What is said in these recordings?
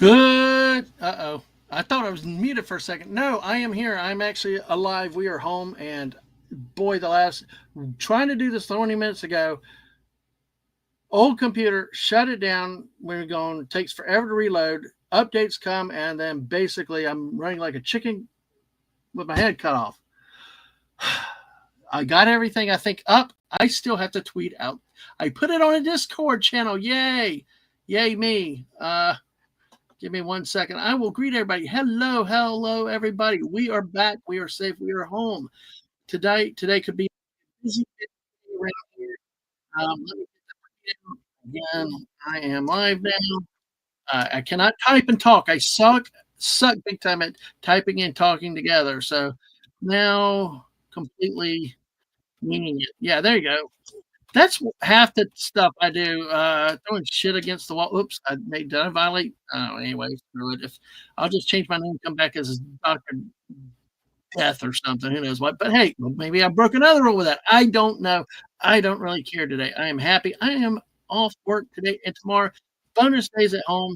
Good. Uh-oh. I thought I was muted for a second. No, I am here. I'm actually alive. We are home. And boy, the last, trying to do this 20 minutes ago, old computer, shut it down. We're going, it takes forever to reload. Updates come, and then basically I'm running like a chicken with my head cut off. I got everything, I think, up. I still have to tweet out. I put it on a Discord channel. Yay. Yay, me. Give me 1 second. I will greet everybody. Hello, hello, everybody. We are back. We are safe. We are home. Today could be a busy day around here. Let me get again. I am live now. I cannot type and talk. I suck big time at typing and talking together. So now completely winging it. Yeah, there you go. That's half the stuff I do. Throwing shit against the wall. Oops, did I violate? Oh, anyway, screw it. If I'll just change my name, come back as Doctor Death or something. Who knows what? But hey, well, maybe I broke another rule with that. I don't know. I don't really care today. I am happy. I am off work today and tomorrow. Bonus days at home.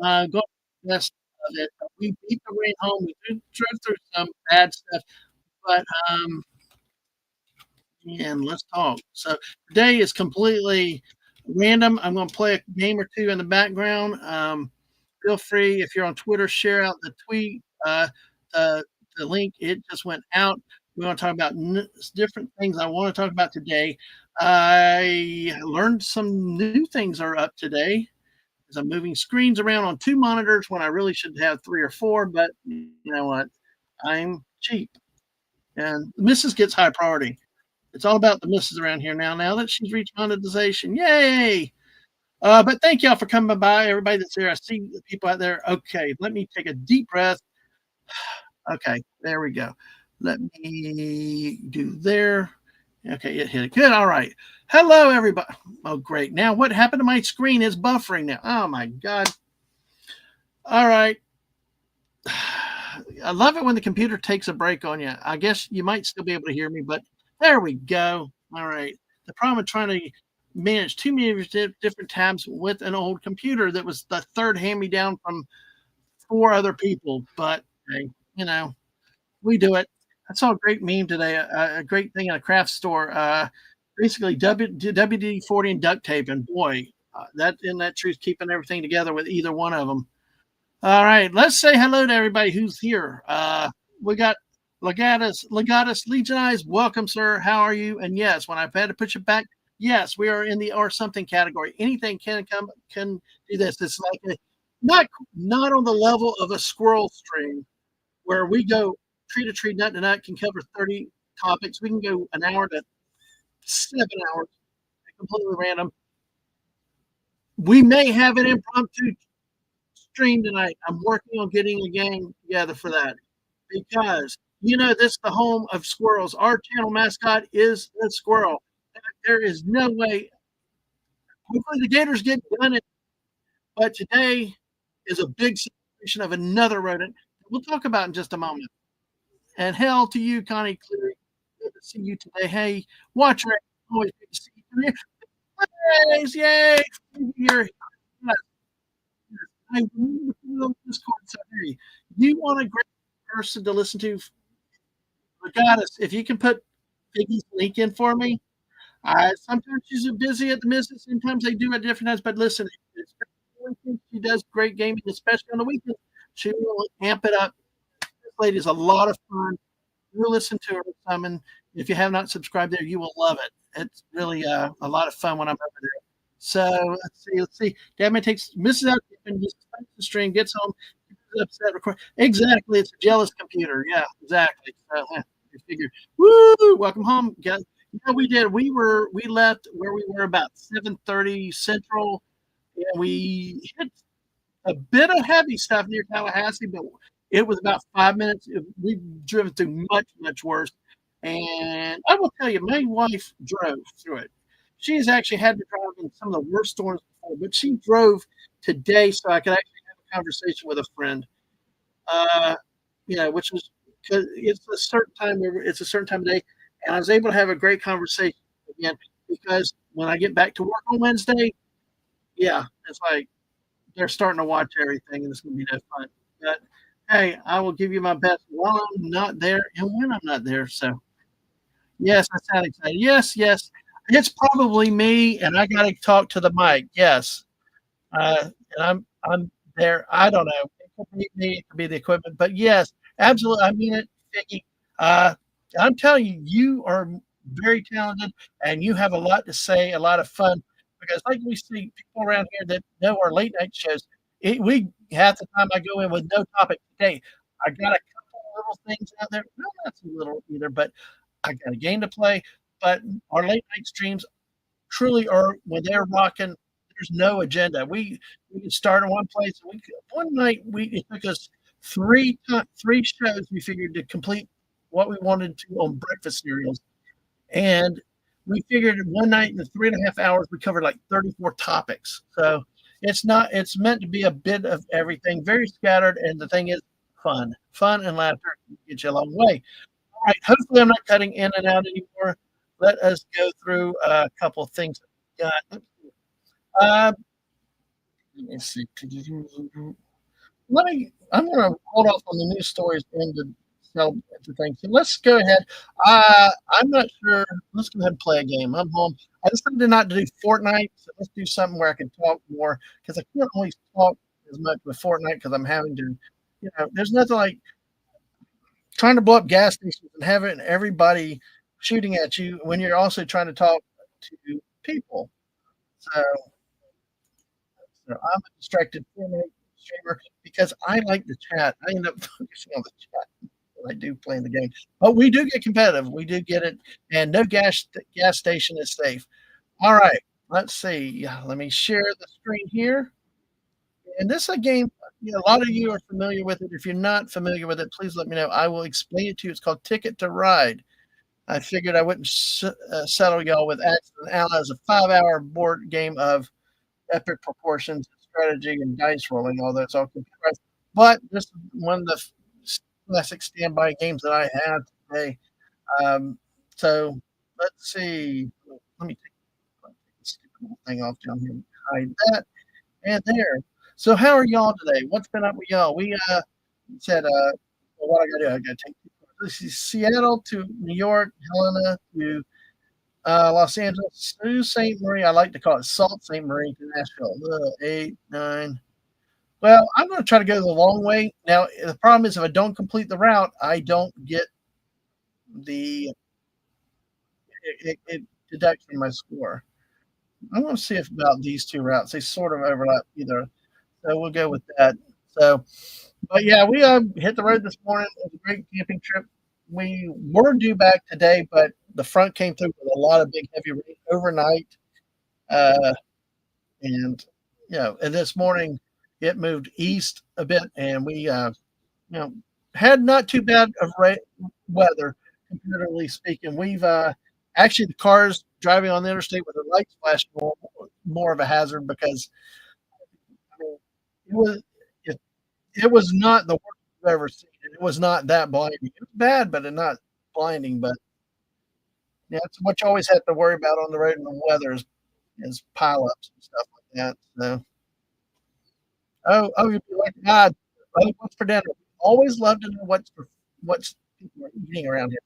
Go best of it. We beat the rain home. We drove through some bad stuff, but and let's talk. So today is completely random. I'm going to play a game or two in the background. Feel free if you're on Twitter, share out the tweet. The the link it just went out. We want to talk about different things I want to talk about today. I learned some new things are up today. As I'm moving screens around on two monitors when I really should have three or four, but you know what? I'm cheap, and the missus gets high priority. It's all about the missus around here now. Now that she's reached monetization, yay! But thank y'all for coming by. Everybody that's there, I see the people out there. Okay, let me take a deep breath. Okay, there we go. Let me do there. Okay, it hit it. Good. All right. Hello, everybody. Oh, great. Now, what happened to my screen is buffering now. Oh, my God. All right. I love it when the computer takes a break on you. I guess you might still be able to hear me, but there we go. All right. The problem with trying to manage too many different tabs with an old computer that was the third hand me down from four other people. But hey, you know, we do it. I saw a great meme today, a great thing in a craft store. Basically, WD 40 and duct tape, and boy, that in that truth keeping everything together with either one of them. All right, let's say hello to everybody who's here. We got Legatus, Legion Eyes. Welcome, sir. How are you? And yes, when I've had to push it back, yes, we are in the or something category. Anything can do this. It's like not on the level of a squirrel stream where we go tree to tree, nut to nut, can cover 30 topics. We can go an hour to 7 hours, completely random. We may have an impromptu stream tonight. I'm working on getting a gang together for that because this is the home of squirrels. Our channel mascot is the squirrel. There is no way. Hopefully the gators get done it, but today is a big celebration of another rodent. We'll talk about in just a moment. And hell to you, Connie Cleary. Good to see you today. Hey, watcher, always good to see you. Praise, yay! You're I remember on Discord. So, hey, you want a great person to listen to? Regardless, if you can put Piggy's link in for me. Sometimes she's busy at the missus. Sometimes they do at different times. But listen, she does great gaming, especially on the weekend. She will amp it up. This lady is a lot of fun. You listen to her some, and if you have not subscribed there, you will love it. It's really a lot of fun when I'm over there. So let's see. Damon misses out and just the stream, gets home, upset. Record. Exactly, it's a jealous computer. Yeah, exactly. So, you figure, woo, welcome home, guys. Yeah, we did. We left where we were about 7:30 Central, and we hit a bit of heavy stuff near Tallahassee, but it was about 5 minutes. We've driven through much worse. And I will tell you, my wife drove through it. She's actually had to drive in some of the worst storms before, but she drove today so I could actually have a conversation with a friend. Uh, which was because it's a certain time. It's a certain time of day, and I was able to have a great conversation again because when I get back to work on Wednesday, yeah, it's like they're starting to watch everything, and it's gonna be no fun. But hey, I will give you my best while I'm not there and when I'm not there. So yes, I sound excited. Yes, yes. It's probably me, and I gotta talk to the mic. Yes. And I'm there. I don't know. It could be me, it could be the equipment, but yes, absolutely. I mean it, Vicky. Uh, I'm telling you, you are very talented, and you have a lot to say, a lot of fun. Because like we see people around here that know our late night shows, we half the time I go in with no topic today. I got a couple little things out there. No, not so little either, but I got a game to play. But our late night streams truly are when they're rocking, there's no agenda. We can start in one place. One night it took us 3 shows we figured to complete what we wanted to on breakfast cereals, and we figured one night in the 3.5 hours we covered like 34 topics. So it's meant to be a bit of everything, very scattered, and the thing is fun and laughter get you a long way. All right, hopefully I'm not cutting in and out anymore. Let us go through a couple of things that we got. Uh, let me see. I'm going to hold off on the news stories and the thing. So let's go ahead. I'm not sure. Let's go ahead and play a game. I'm home. I decided not to do Fortnite, so let's do something where I can talk more because I can't always talk as much with Fortnite because I'm having to, there's nothing like trying to blow up gas stations and having everybody shooting at you when you're also trying to talk to people. So, so I'm a distracted streamer because I like the chat. I end up focusing on the chat. I do playing the game, but we do get competitive. We do get it, and no gas station is safe. All right, let's see. Yeah, let me share the screen here. And this is a game. A lot of you are familiar with it. If you're not familiar with it, please let me know. I will explain it to you. It's called Ticket to Ride. I figured I wouldn't settle y'all with Accident Allies, a 5-hour board game of epic proportions, strategy, and dice rolling. All that's all computerized. But this is one of the classic standby games that I have today. So let's see. Let me take this stupid little thing off down here. Hide that. And there. So how are y'all today? What's been up with y'all? We said well, what I gotta do, I gotta take this is Seattle to New York, Helena to Los Angeles to St. Marie. I like to call it Salt St. Marie to Nashville. 8, 9. Well, I'm going to try to go the long way. Now, the problem is if I don't complete the route, I don't get the it deducts from my score. I'm going to see if about these two routes. They sort of overlap either. So we'll go with that. So, but yeah, we hit the road this morning. It was a great camping trip. We were due back today, but the front came through with a lot of big heavy rain overnight. Uh, and and this morning it moved east a bit, and we had not too bad of weather comparatively speaking. We've actually the cars driving on the interstate with the lights flashing more of a hazard because I mean it was it, it was not the worst I've ever seen. It was not that blinding. It was bad, but it not blinding. But yeah, it's what you always have to worry about on the road in the weather is pileups and stuff like that. So you'd be like, God, what's for dinner? Always love to know what's people are eating around here.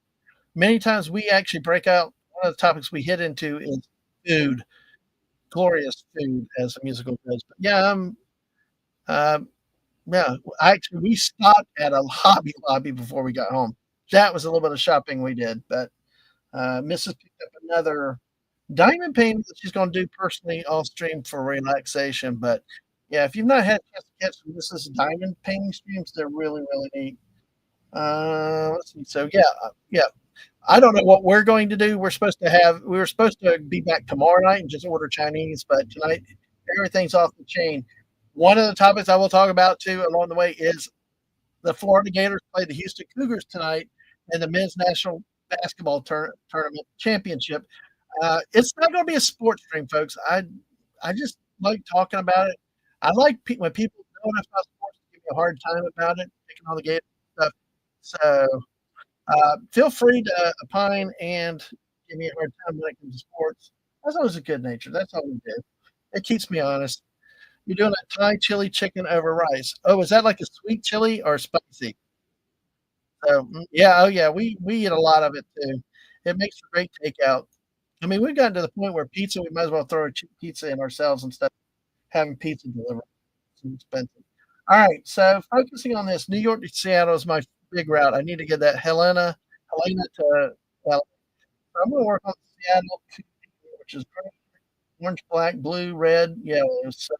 Many times we actually break out. One of the topics we hit into is food, glorious food, as the musical goes. But yeah, uh, yeah. Actually, we stopped at a Hobby Lobby before we got home. That was a little bit of shopping we did. But Mrs. picked up another diamond painting that she's going to do personally off stream for relaxation. But yeah, if you've not had a chance to catch Mrs. Diamond painting streams, they're really, really neat. Let's see. So yeah. I don't know what we're going to do. We were supposed to be back tomorrow night and just order Chinese, but tonight everything's off the chain. One of the topics I will talk about too along the way is the Florida Gators play the Houston Cougars tonight in the men's national basketball tournament championship. It's not going to be a sports stream, folks. I just like talking about it. I like when people know enough about sports to give me a hard time about it, picking on the Gators stuff. So feel free to opine and give me a hard time when it comes to sports. That's always a good nature. That's all we do. It keeps me honest. You're doing a Thai chili chicken over rice. Oh, is that like a sweet chili or spicy? So, yeah, oh yeah, we eat a lot of it too. It makes for great takeout. I mean, we've gotten to the point where pizza, we might as well throw a cheap pizza in ourselves instead of having pizza delivered. It's too expensive. All right, so focusing on this, New York to Seattle is my big route. I need to get that Helena to well, so I'm gonna work on Seattle, which is green, orange, black, blue, red, yellow. So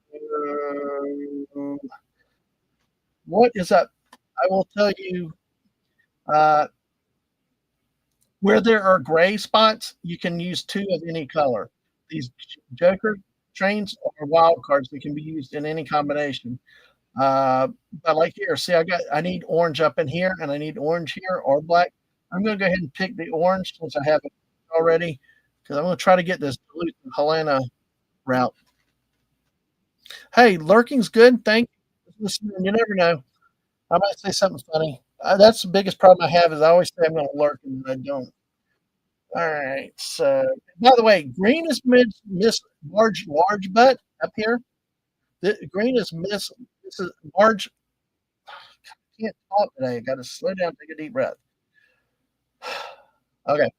what is up? I will tell you, uh, where there are gray spots, you can use two of any color. These Joker trains are wild cards that can be used in any combination. Uh, but like here, see, I need orange up in here, and I need orange here or black. I'm going to go ahead and pick the orange since I have it already, because I'm going to try to get this Duluth and Helena route. Hey, lurking's good. Thank you. Listen, you never know. I might say something funny. That's the biggest problem I have is I always say I'm going to lurk and I don't. All right. So, by the way, green is miss large butt up here. The green is miss. This is large. Can't talk today. Got to slow down. Take a deep breath. Okay.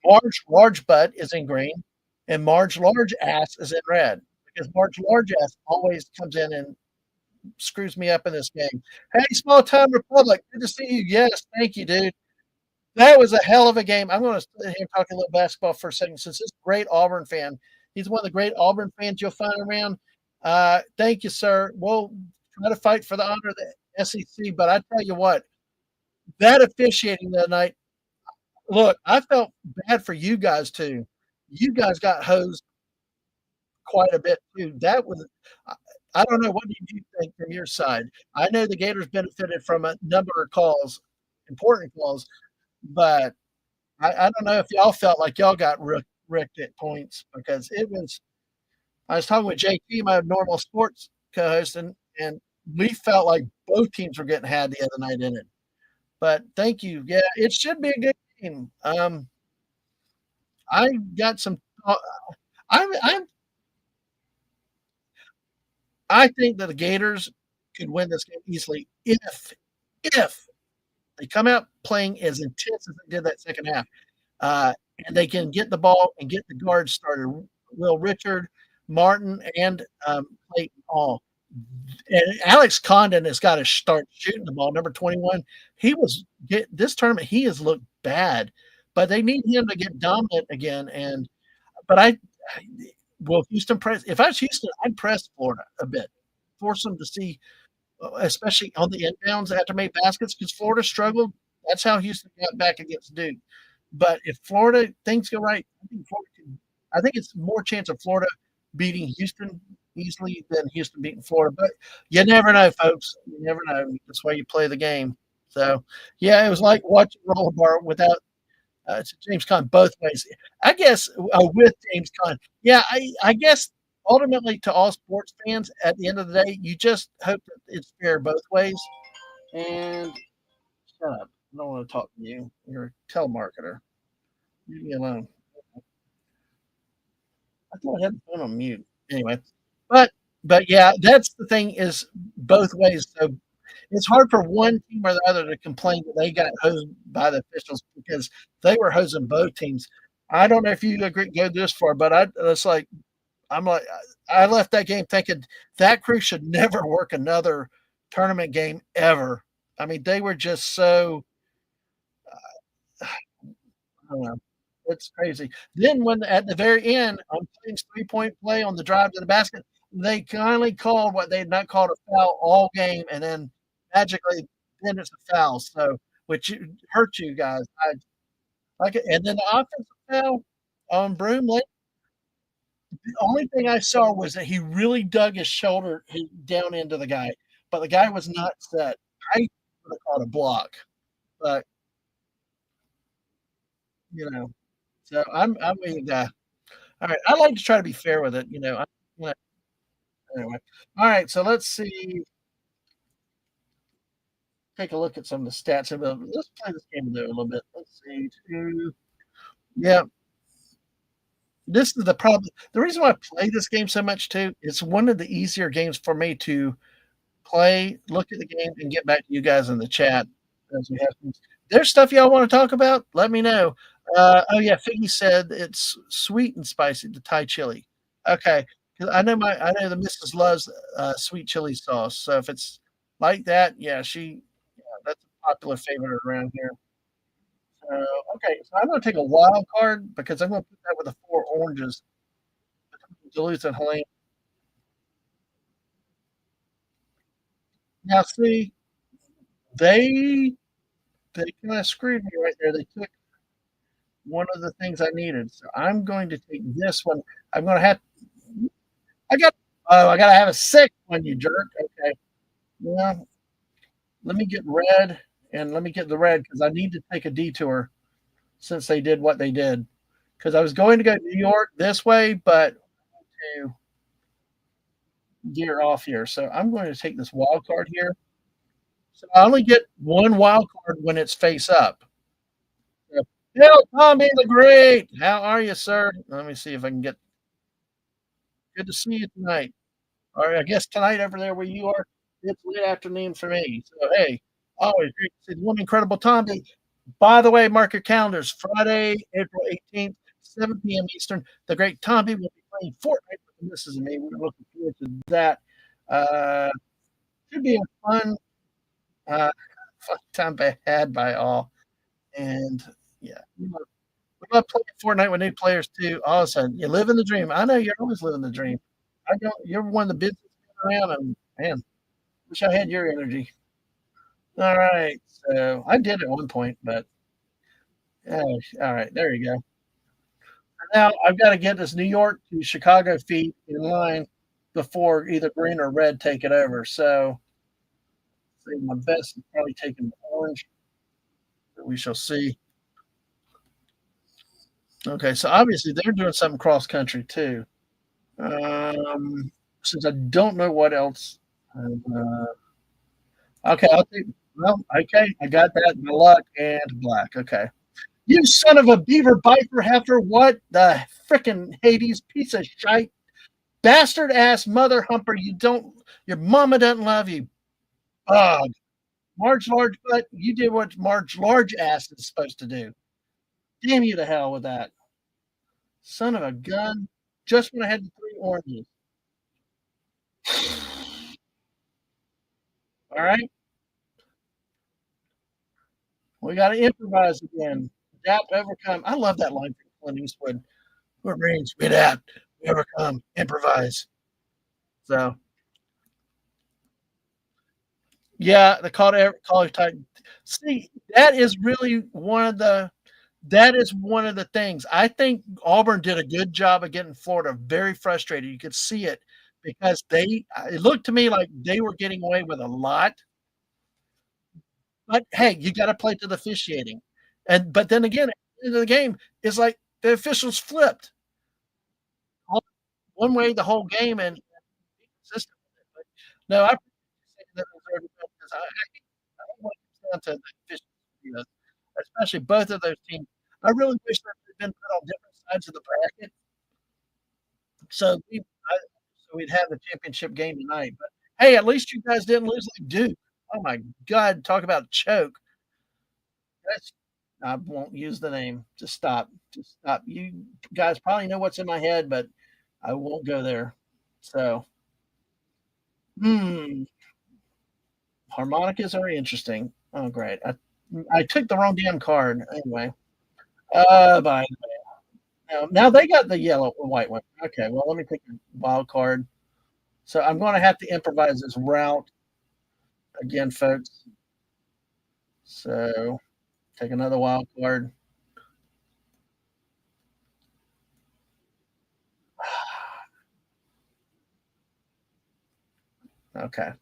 Large butt is in green, and large ass is in red because large ass always comes in and screws me up in this game. Hey, small time Republic. Good to see you. Yes, thank you, dude. That was a hell of a game. I'm going to sit here and talk a little basketball for a second since this great Auburn fan. He's one of the great Auburn fans you'll find around. Thank you, sir. We'll try to fight for the honor of the SEC, but I tell you what, that officiating that night, look, I felt bad for you guys too. You guys got hosed quite a bit too. That was, I I don't know. What did you think from your side? I know the Gators benefited from a number of calls, important calls, but I don't know if y'all felt like y'all got wrecked at points because it was. I was talking with JT, my normal sports co-host, and we felt like both teams were getting had the other night in it. But thank you. Yeah, it should be a good game. I got some. I'm. I think that the Gators could win this game easily if they come out playing as intense as they did that second half. Uh, and they can get the ball and get the guards started. Will Richard, Martin, and Clayton all. And Alex Condon has got to start shooting the ball. Number 21, he was this tournament. He has looked bad, but they need him to get dominant again. And but I will Houston press. If I was Houston, I'd press Florida a bit, force them to see, especially on the inbounds after made baskets because Florida struggled. That's how Houston got back against Duke. But if Florida things go right, I think it's more chance of Florida beating Houston easily than Houston beating Florida. But you never know, folks. You never know. That's why you play the game. So yeah, it was like watching rollerball without it's James Conn both ways. I guess with James Conn, yeah, I guess ultimately to all sports fans, at the end of the day, you just hope that it's fair both ways. And shut up. I don't want to talk to you. You're a telemarketer. Leave me alone. I thought I had the phone on mute. Anyway, but but yeah, that's the thing is both ways. So it's hard for one team or the other to complain that they got hosed by the officials because they were hosing both teams. I don't know if you agree go this far, but it's like I'm like I left that game thinking that crew should never work another tournament game ever. I mean, they were just so I don't know. It's crazy. Then when at the very end on Clayton's 3-point play on the drive to the basket, they finally called what they had not called a foul all game, and then magically then it's a foul. So which hurt you guys. I like it. And then the offensive foul on Broom Lake. The only thing I saw was that he really dug his shoulder down into the guy, but the guy was not set. I would have called a block, but you know. So I'm with you. All right, I like to try to be fair with it, you know, anyway. All right, so let's see, take a look at some of the stats. Let's play this game though a little bit. Let's see. Yeah, This is the problem. The reason why I play this game so much too, it's one of the easier games for me to play, look at the game, and get back to you guys in the chat as we have things. There's stuff y'all wanna talk about? Let me know. Oh, yeah, Figgy said it's sweet and spicy, the Thai chili. Okay, 'cause I know the missus loves, sweet chili sauce, so if it's like that, yeah, that's a popular favorite around here. So, okay, so I'm gonna take a wild card because I'm gonna put that with the 4 oranges between Duluth and Helene. Now see, they they kinda screwed me right there. They took one of the things I needed. So I'm going to take this one. I'm gonna have I got I gotta have a 6th one, you jerk. Okay. Well, let me get red and let me get the red because I need to take a detour since they did what they did. Because I was going to go to New York this way, but to gear off here. So I'm going to take this wild card here. So I only get one wild card when it's face up. So, hello, Tommy the Great. How are you, sir? Let me see if I can get good to see you tonight. Or I guess tonight over there where you are, it's late afternoon for me. So hey, always great to see one incredible Tommy. By the way, mark your calendars. Friday, April 18th, 7 p.m. Eastern. The great Tommy will be playing Fortnite with the missus and me. We're looking forward to that. Uh, should be a uh, fun time had by all. And yeah, we love playing Fortnite with new players too. All of a sudden, you live in the dream. I know you're always living the dream. I don't. You're one of the busiest men around, and man, wish I had your energy. All right, so I did at one point, but oh, all right, there you go. Now I've got to get this New York to Chicago feed in line before either green or red take it over. So, say my best is probably taking the orange. But we shall see. Okay, so obviously they're doing something cross country too. Since I don't know what else. Okay, I'll take. Well, okay, I got that. My luck and black. Okay. You son of a beaver biker heifer! What the frickin' Hades piece of shite, bastard ass mother humper! You don't. Your mama doesn't love you. Ugh. Marge large butt. You did what Marge large ass is supposed to do. Damn you to hell with that, son of a gun! Just when I had the 3 oranges. All right, we got to improvise again. Adapt, overcome. I love that line from Clint Eastwood. What range? We adapt, we overcome, improvise. So yeah, the call to Titan. See, that is really one of the that is one of the things. I think Auburn did a good job of getting Florida very frustrated. You could see it because it looked to me like they were getting away with a lot. But hey, you got to play to the officiating. But then again, at the end of the game, it's like the officials flipped all- one way the whole game and be consistent with it. But no, I appreciate you saying that deserved because I don't want it comes down to the efficiency, especially both of those teams. I really wish that they'd been put on different sides of the bracket so we'd have the championship game tonight. But hey, at least you guys didn't lose like Duke. Oh my God, talk about choke. That's I won't use the name. Just stop. Just stop. You guys probably know what's in my head, but I won't go there. So, hmm, harmonicas are interesting. Oh, great. I took the wrong damn card. Anyway, by now they got the yellow or white one. Okay, well, let me take a wild card. So I'm going to have to improvise this route again, folks. So take another wild card. Okay,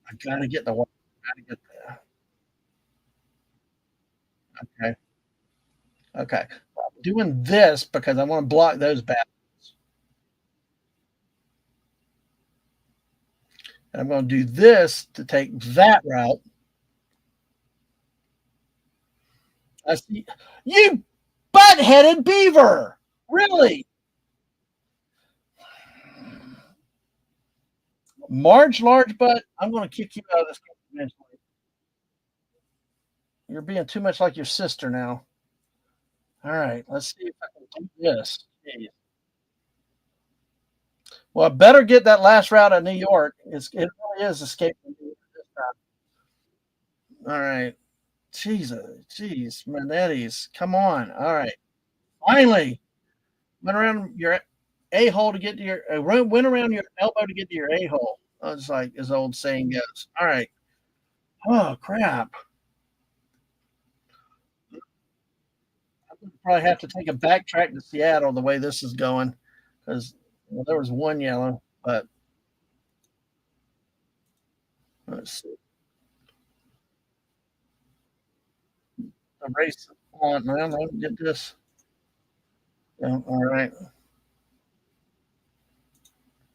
I got to get the one. Got to get the okay. Okay. I'm doing this because I want to block those bastards. And I'm going to do this to take that route. I see you. Butt-headed beaver. Really? Marge large butt. I'm going to kick you out of this game eventually. You're being too much like your sister now. All right, let's see if I can do this. Jeez. Well, I better get that last route of New York. It really is escape from New York this time. All right. Jesus, jeez, Manetti's. Come on. All right. Finally, went around your a hole to get to your went around your elbow to get to your a hole. It's like as old saying goes. All right. Oh crap! I'm gonna probably have to take a backtrack to Seattle the way this is going, because well, there was one yellow, but let's see. The race on. Now let me get this. Yeah, all right.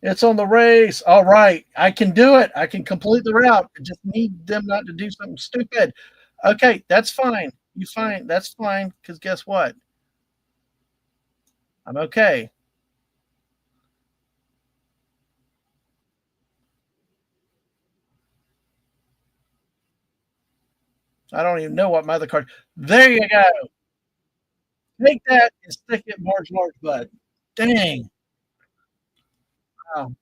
It's on the race. All right. I can do it. I can complete the route. I just need them not to do something stupid. Okay, that's fine. You fine. That's fine. Because guess what? I'm okay. I don't even know what my other card. There you go. Take that and stick it Marge Large butt. Dang. Wow.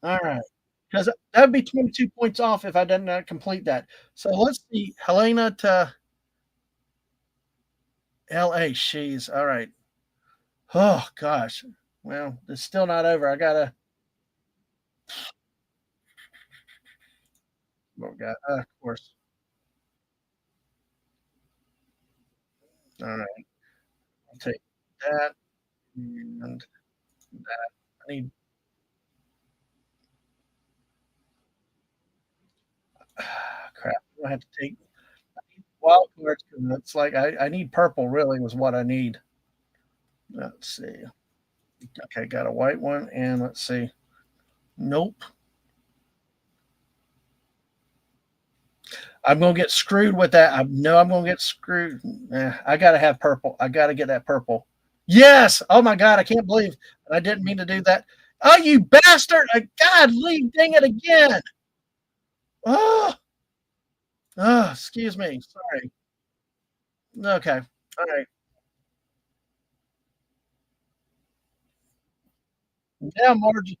All right. Because that would be 22 points off if I did not complete that. So let's see. Helena to LA. She's all right. Oh gosh. Well, it's still not over. I gotta. Oh God. Of course. All right. I'll take that and that. I need crap. I have to take wild cards because it's like I need purple. Really, was what I need. Let's see. Okay, got a white one, and let's see. Nope. I'm gonna get screwed with that. I know I'm gonna get screwed. I gotta have purple. I gotta get that purple. Yes. Oh my God, I can't believe I didn't mean to do that. Oh, you bastard! God, leave dang it again. Oh, oh, excuse me. Sorry. Okay. All right. Yeah, Marge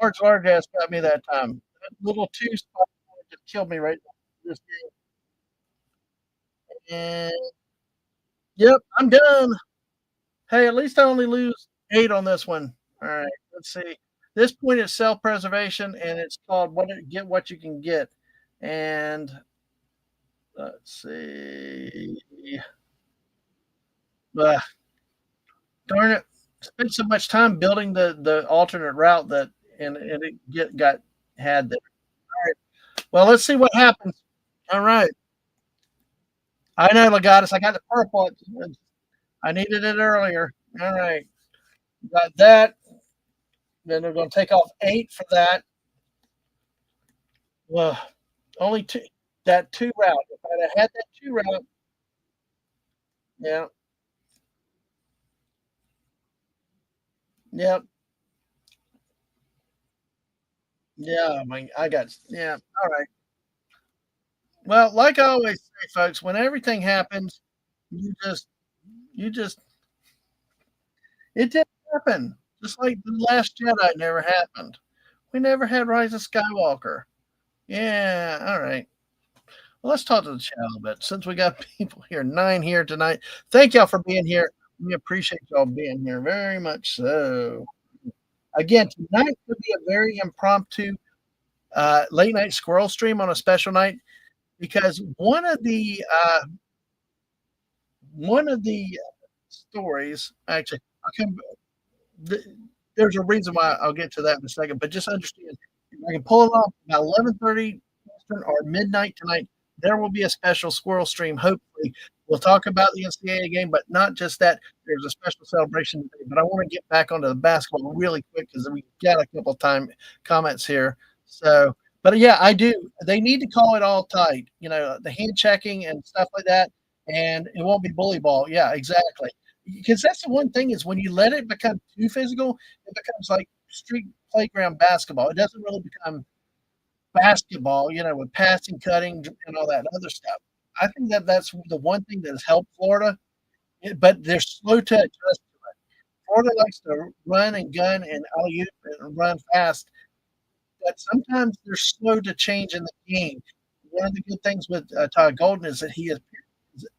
Largass got me that time. That little two spot just killed me right now. This game. And yep, I'm done. Hey, at least I only lose 8 on this one. All right, let's see. This point is self-preservation, and it's called get what you can get. And let's see. Ugh, darn it! Spent so much time building the alternate route that and it got had there. All right. Well, let's see what happens. All right. I know, Legatus. I got the purple. I needed it earlier. All right. Got that. Then we're going to take off 8 for that. Well, only two. That 2 route. If I'd have had that 2 route, yeah, yeah, yeah. I mean, I got, yeah. All right. Well, like I always say, folks, when everything happens, you just, you just, it didn't happen. Just like the Last Jedi never happened. We never had Rise of Skywalker. Yeah. All right. Well, let's talk to the chat a little bit since we got people here, 9 here tonight. Thank y'all for being here. We appreciate y'all being here very much. So, again, tonight could be a very impromptu late night squirrel stream on a special night because one of the stories actually I can th- there's a reason why I'll get to that in a second, but just understand if I can pull it off about 11:30 Eastern or midnight tonight, there will be a special squirrel stream. Hopefully, we'll talk about the NCAA game, but not just that. There's a special celebration today. But I want to get back onto the basketball really quick because we got a couple time comments here. So, but yeah, I do. They need to call it all tight. The hand checking and stuff like that, and it won't be bully ball. Yeah, exactly. because that's the one thing is when you let it become too physical, it becomes like street playground basketball. It doesn't really become basketball, with passing, cutting, and all that other stuff. I think that that's the one thing that has helped Florida, but they're slow to adjust. Florida likes to run and gun and alley-oop and run fast, but sometimes they're slow to change in the game. One of the good things with Todd Golden is that he is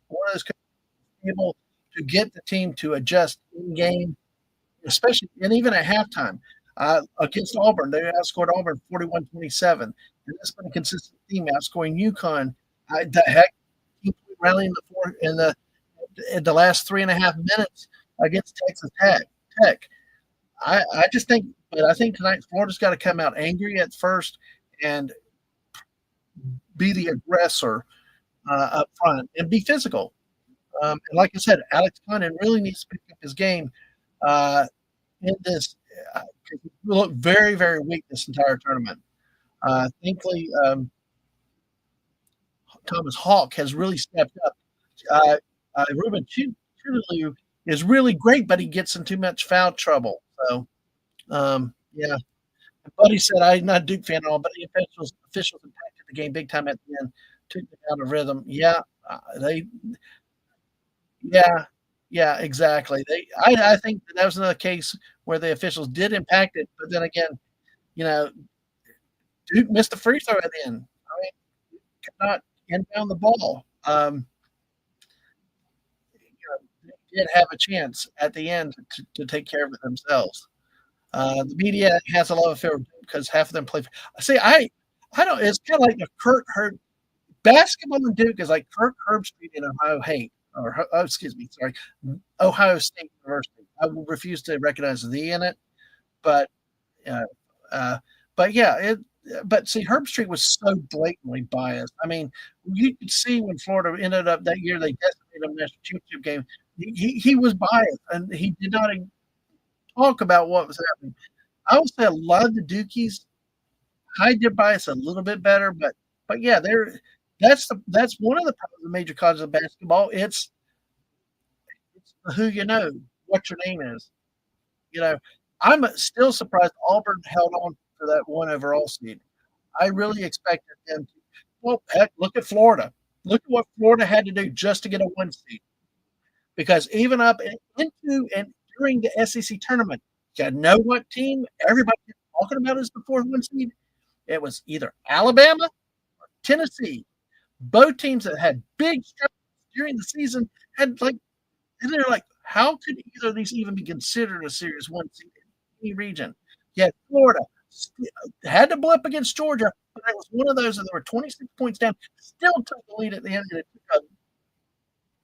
one of those coaches able to get the team to adjust in game, especially and even at halftime. Against Auburn, they outscored Auburn 41-27. And that's been a consistent theme, outscoring UConn. The heck, rallying in the last 3.5 minutes against Texas Tech. I just think, but I think tonight Florida's got to come out angry at first and be the aggressor up front and be physical. And like I said, Alex Condon really needs to pick up his game in this. He looked very, very weak this entire tournament. Thankfully, Thomas Hawk has really stepped up. Ruben Chudelu is really great, but he gets in too much foul trouble. So, yeah. Buddy said, I'm not a Duke fan at all, but the officials impacted the game big time at the end, took it out of rhythm. Yeah, they, yeah, yeah, exactly. I think that was another case where the officials did impact it, but then again, you know, Duke missed the free throw at the end. I mean, could not inbound the ball. They did have a chance at the end to take care of it themselves. The media has a lot of fear because half of them play. See, I don't. It's kind of like the Kirk Herb basketball in Duke is like Kirk Herbstreit in Ohio Hate, or excuse me, sorry, Ohio State University. I will refuse to recognize the in it, but uh, but yeah, But see, Herbstreit was so blatantly biased. I mean, you could see when Florida ended up that year, they decimated them in the national championship game. He was biased, and he did not talk about what was happening. I would say a lot of the Dukies hide their bias a little bit better, but yeah, that's one of the major causes of basketball. It's who you know, what your name is. You know, I'm still surprised Auburn held on to that one overall seed. I really expected them to. Well, heck, look at Florida. Look at what Florida had to do just to get a one seed. Because even up into and during the SEC tournament, you know what team everybody was talking about as the fourth one seed? It was either Alabama or Tennessee. Both teams that had big struggles during the season had and they're like, how could either of these even be considered a serious one seed in any region? Yet Florida had to blip against Georgia, but it was one of those that there were 26 points down, still took the lead at the end, and it took a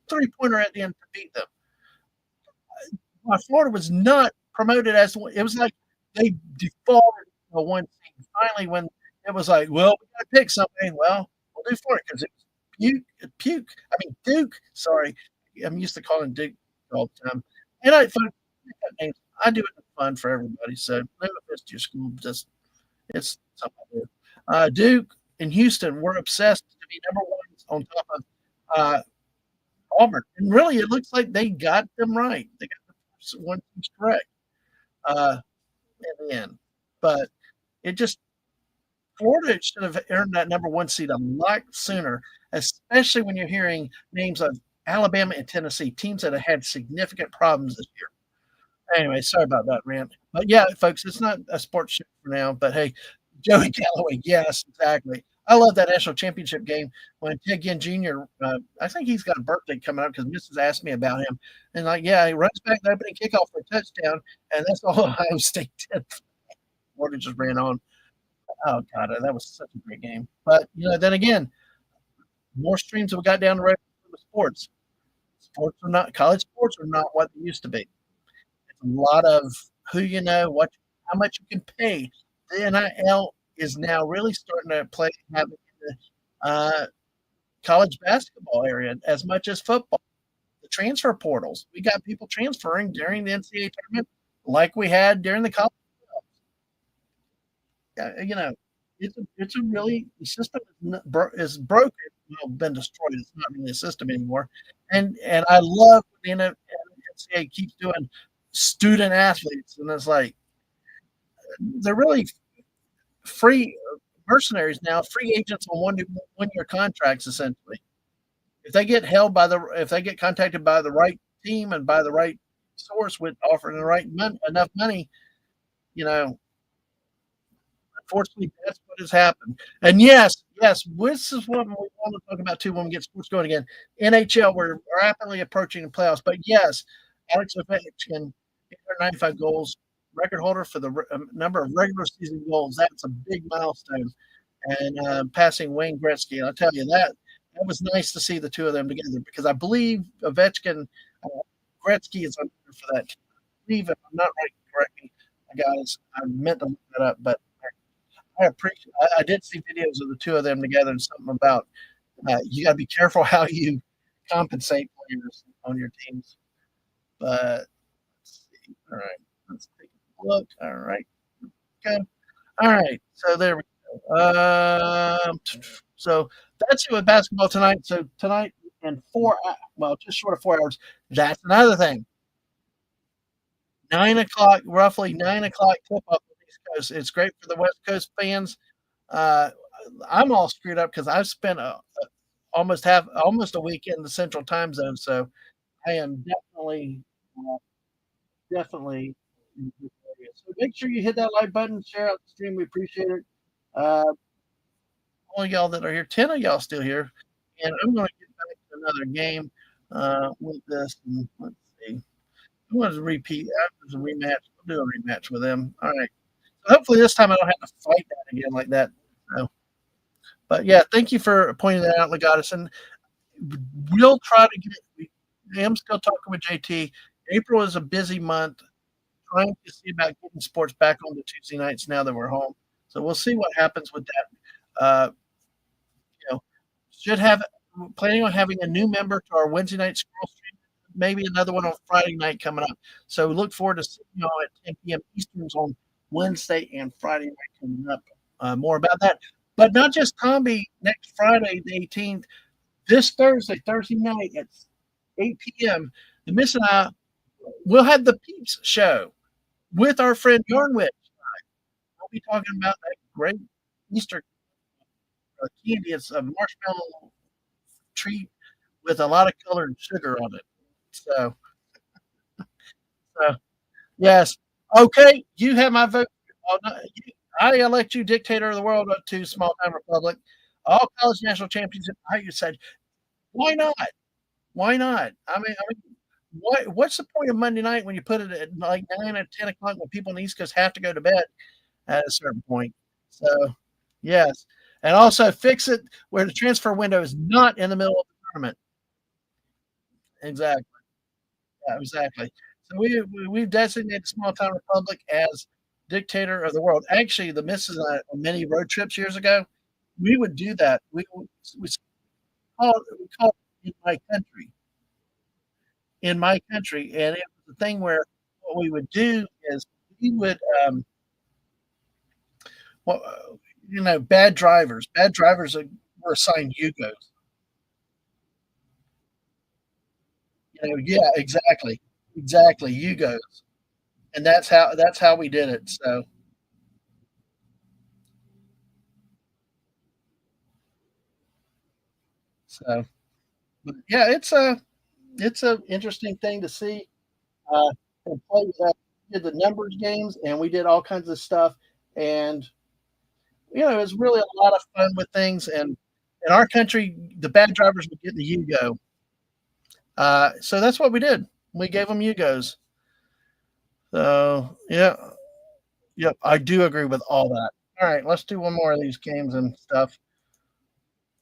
three-pointer at the end to beat them. Florida was not promoted as it was like they defaulted to one seed. Finally, when it was like, well, we got to pick something. Well, we'll do Florida because it was puke. I mean, Duke. Sorry, I'm used to calling Duke all the time. And I do it for fun for everybody. So no offense to your school, just it's something I do. Duke and Houston were obsessed to be number one on top of Auburn, and really, it looks like they got them right. They got the first one correct in the end, but it just Florida should have earned that number one seed a lot sooner, especially when you're hearing names of Alabama and Tennessee, teams that have had significant problems this year. Anyway, sorry about that rant. But yeah, folks, it's not a sports show for now. But hey, Joey Callaway, yes, exactly. I love that national championship game when Ted Ginn Jr. I think he's got a birthday coming up because Mrs. asked me about him, and like, yeah, he runs back the opening kickoff for a touchdown, and that's all Ohio State did. Florida just ran on. Oh God, that was such a great game. But then again, more streams have got down the road with sports. Sports are not college sports are not what they used to be. It's a lot of who you know, how much you can pay. The NIL is now really starting to have in the college basketball area as much as football. The transfer portals. We got people transferring during the NCAA tournament like we had during the college. It's a really the system is broken. Been destroyed. It's not really a system anymore. And I love when the NCAA NCAA keeps doing student athletes, and it's like they're really free mercenaries now, free agents on one year contracts essentially. If they get contacted by the right team and by the right source with offering the right enough money, you know, unfortunately, that's what has happened. And yes, this is what we want to talk about too when we get sports going again. NHL, we're rapidly approaching the playoffs, but yes, Alex Ovechkin, 95 goals, record holder for the number of regular season goals. That's a big milestone. And passing Wayne Gretzky, and I'll tell you that was nice to see the two of them together because I believe Ovechkin, uh, Gretzky is under for that. I believe if I'm not right, correct me, guys. I meant to look that up, but I appreciate. I did see videos of the two of them together and something about you got to be careful how you compensate players on your teams. But let's see. All right, let's take a look. All right, okay. All right. So there we go. So that's it with basketball tonight. So tonight in well, just short of 4 hours. That's another thing. 9 o'clock, roughly 9 o'clock tip off on the East Coast. It's great for the West Coast fans. Uh, I'm all screwed up because I've spent almost a week in the Central Time Zone, so I am uh, definitely. In this area. So make sure you hit that like button, share out the stream. We appreciate it. Uh, all y'all that are here, 10 of y'all still here, and I'm going to get back to another game with this. And let's see. I want to repeat after the rematch. We'll do a rematch with them. All right. So hopefully this time I don't have to fight that again like that. So, but yeah, thank you for pointing that out, Legatus. And we'll try to get. I am still talking with JT. April is a busy month, trying to see about getting sports back on the Tuesday nights now that we're home. So we'll see what happens with that. You know, should have planning on having a new member to our Wednesday night scroll stream, maybe another one on Friday night coming up. So look forward to seeing y'all at 10 p.m. Easterns on Wednesday and Friday night coming up. More about that, but not just Tomby next Friday the 18th. This Thursday night at 8 p.m. The Miss and I will have the Peeps show with our friend Yarnwit. We'll be talking about that great Easter candy. It's a marshmallow treat with a lot of colored sugar on it. So, so yes. Okay, you have my vote. Oh, no, I elect you dictator of the world to small time republic. All college national championship. I said, why not? Why not? What's the point of Monday night when you put it at like 9 or 10 o'clock when people on the East Coast have to go to bed at a certain point? So, yes. And also fix it where the transfer window is not in the middle of the tournament. Exactly. Yeah, exactly. So we've designated Small Town Republic as dictator of the world. Actually, the misses on many road trips years ago, we would do that. We call it in my country, and it was the thing where what we would do is we would well, bad drivers were assigned Yugos. Yeah, exactly Yugos, and that's how we did it. So but yeah, it's a interesting thing to see and play with that. We did the numbers games and we did all kinds of stuff, and it was really a lot of fun with things. And in our country, the bad drivers would get the Yugo. So that's what we did. We gave them Yugos. So yeah, yep, I do agree with all that. All right, let's do one more of these games and stuff.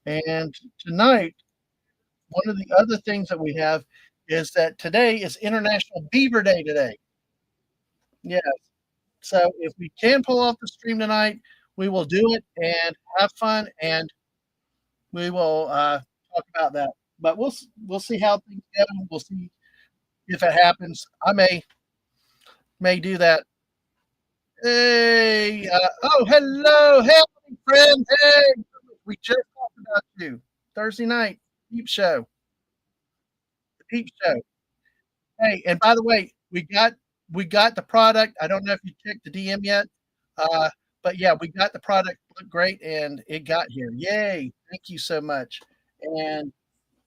And tonight, one of the other things that we have is that today is International Beaver Day today. Yeah. So if we can pull off the stream tonight, we will do it and have fun, and we will talk about that. But we'll see how things go. We'll see if it happens. I may do that. Hey, hey, friend, hey. We just talked about you Thursday night, Peep Show, the Peep Show. Hey, and by the way, we got the product. I don't know if you checked the DM yet, uh, but yeah, we got the product. Looked great, and it got here. Yay! Thank you so much. And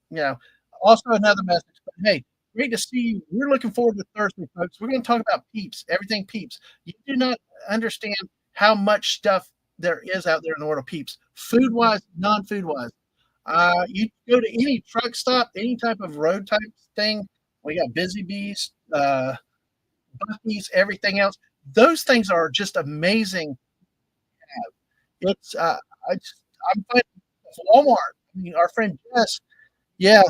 you know, also another message. But hey, great to see you. We're looking forward to Thursday, folks. We're going to talk about peeps, everything peeps. You do not understand how much stuff there is out there in the world of peeps, food wise, non food wise. You go to any truck stop, any type of road type thing. We got Busy Bees, Bucky's, everything else. Those things are just amazing. It's I just, I'm finding Walmart. I mean, our friend Jess. Yeah,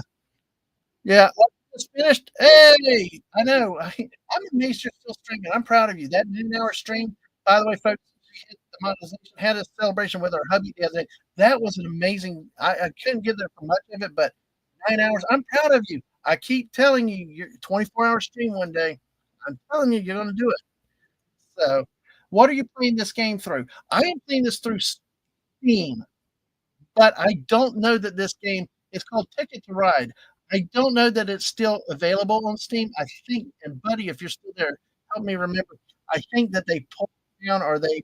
yeah. Oh, just finished. Hey, I know. I'm amazed you're still streaming. I'm proud of you. That noon-hour stream. By the way, folks, she hit the monetization. Had a celebration with our hubby the other day. That was an amazing. I couldn't get there for much of it, but 9 hours. I'm proud of you. I keep telling you, you're 24-hour stream one day. I'm telling you, you're going to do it. So, what are you playing this game through? I am playing this through Steam, but I don't know that this game it's called Ticket to Ride. I don't know that it's still available on Steam. I think, and buddy, if you're still there, help me remember. I think that they pulled it down or they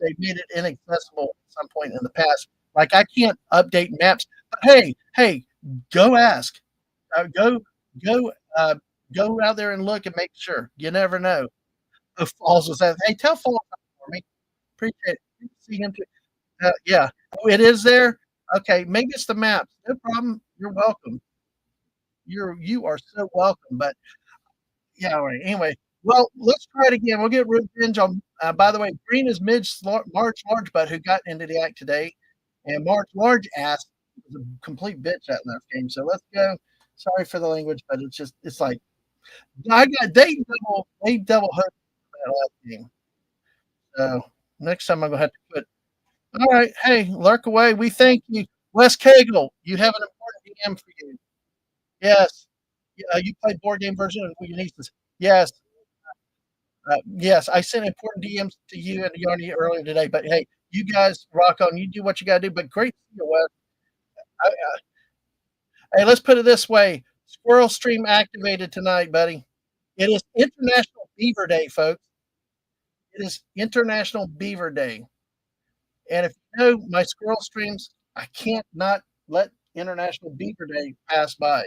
made it inaccessible at some point in the past. Like I can't update maps. But hey, go ask. Go go uh, go out there and look and make sure. You never know. If Falls was that. Hey, tell Falls for me. Appreciate it. Good to see him too. Yeah. Oh, it is there? Okay, maybe it's the maps. No problem. You're welcome. You are so welcome. But yeah, all right. Anyway, well, let's try it again. We'll get revenge on. By the way, Green is March Large Butt who got into the act today, and March Large Ass was a complete bitch at that game. So let's go. Sorry for the language, but it's like I got they double hooked that last game. So next time I'm gonna have to put. All right, hey, lurk away. We thank you, Wes Cagle. You have an important DM for you. Yes, you played board game version of your nieces. Yes, yes. I sent important DMs to you and Yanni earlier today. But hey, you guys rock on. You do what you got to do. But great to see you, Wes. Hey, let's put it this way: Squirrel Stream activated tonight, buddy. It is International Beaver Day, folks. It is International Beaver Day. And if you know my squirrel streams, I can't not let International Beaver Day pass by.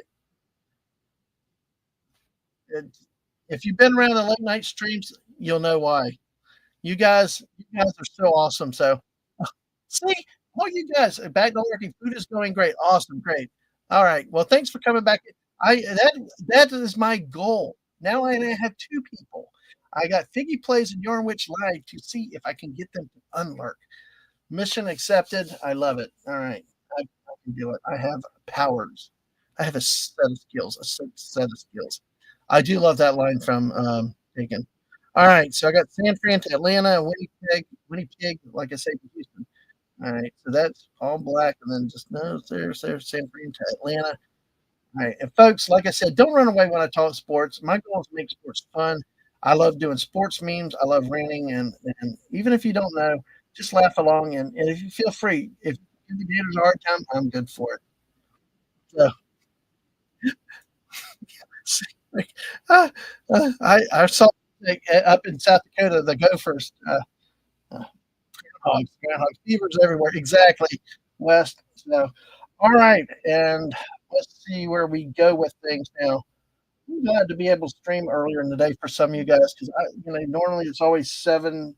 It, if you've been around the late night streams, you'll know why. You guys are so awesome. So see, all you guys back to working. Food is going great. Awesome, great. All right. Well, thanks for coming back. That is my goal. Now I have two people. I got Figgy Plays and Yarnwich Live to see if I can get them to unlurk. Mission accepted. I love it. All right. I can do it. I have powers. I have a set of skills, a set of skills. I do love that line from Taken. All right. So I got San Fran to Atlanta, Winnipeg, like I say, to Houston. All right. So that's all black. And then just no, there's San Fran to Atlanta. All right. And folks, like I said, don't run away when I talk sports. My goal is to make sports fun. I love doing sports memes. I love ranting. And even if you don't know, just laugh along, and if you feel free, if you give the gators a hard time, I'm good for it. So, I saw up in South Dakota the Gophers, groundhogs, beavers everywhere. Exactly, west. So, all right, and let's see where we go with things now. I'm glad to be able to stream earlier in the day for some of you guys because normally it's always 7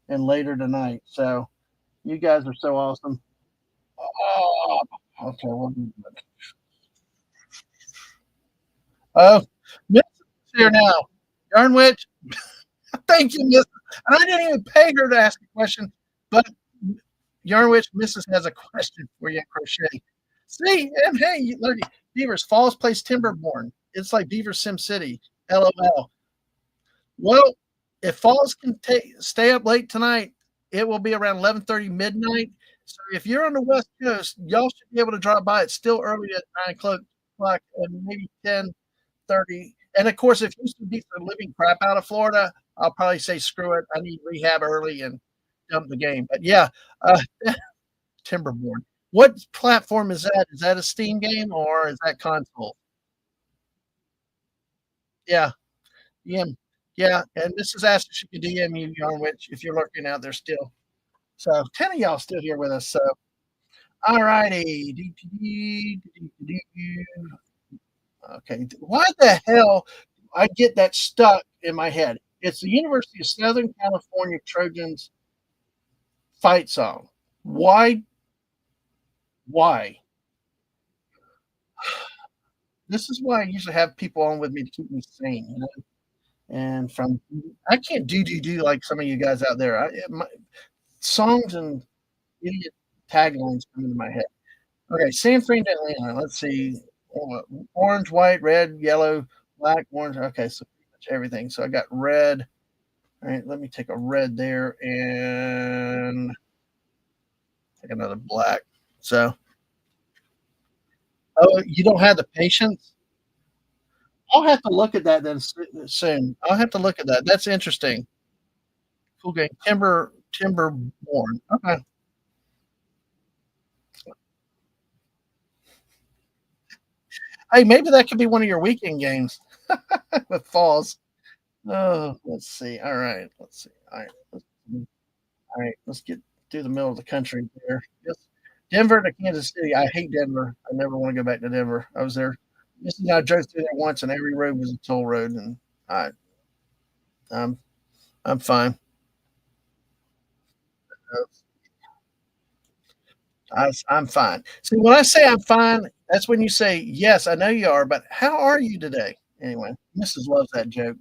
and later tonight. So you guys are so awesome. Oh, okay, well, Miss is here now. Yarn Witch, thank you, Miss. And I didn't even pay her to ask a question, but Yarn Witch, Mrs. has a question for you, Crochet. See, and hey, look, Beavers Falls plays Timberborn. It's like Beaver Sim City. LOL. Well, if Falls can stay up late tonight, it will be around 11:30 midnight. So if you're on the West Coast, y'all should be able to drop by. It's still early at 9 o'clock and maybe 10:30. And of course, if Houston beats the living crap out of Florida, I'll probably say screw it. I need rehab early and dump the game. But yeah, Timberborn. What platform is that? Is that a Steam game or is that console? Yeah, DM. Yeah, and Mrs. asked if she could DM you, Yarn Witch, if you're lurking out there still. So 10 of y'all still here with us. So all righty. Okay. Why the hell I get that stuck in my head? It's the University of Southern California Trojans fight song. Why? Why? This is why I usually have people on with me to keep me sane, you know. And from I can't do like some of you guys out there. Songs and idiot taglines come into my head. Okay, San Fran to Atlanta. Let's see. Orange, white, red, yellow, black, orange. Okay, so pretty much everything. So I got red. All right, let me take a red there and take another black. So, oh, you don't have the patience? I'll have to look at that then soon. I'll have to look at that. That's interesting. Cool game. Timberborn. Okay. Hey, maybe that could be one of your weekend games with falls. Oh, let's see. All right. Let's see. All right. All right. Let's get through the middle of the country here. Yes. Denver to Kansas City. I hate Denver. I never want to go back to Denver. I was there. This is I drove through there once, and every road was a toll road, and I, I'm I'm fine. I'm fine. See, when I say I'm fine, that's when you say, "Yes, I know you are, but how are you today?" Anyway, Mrs. loves that joke.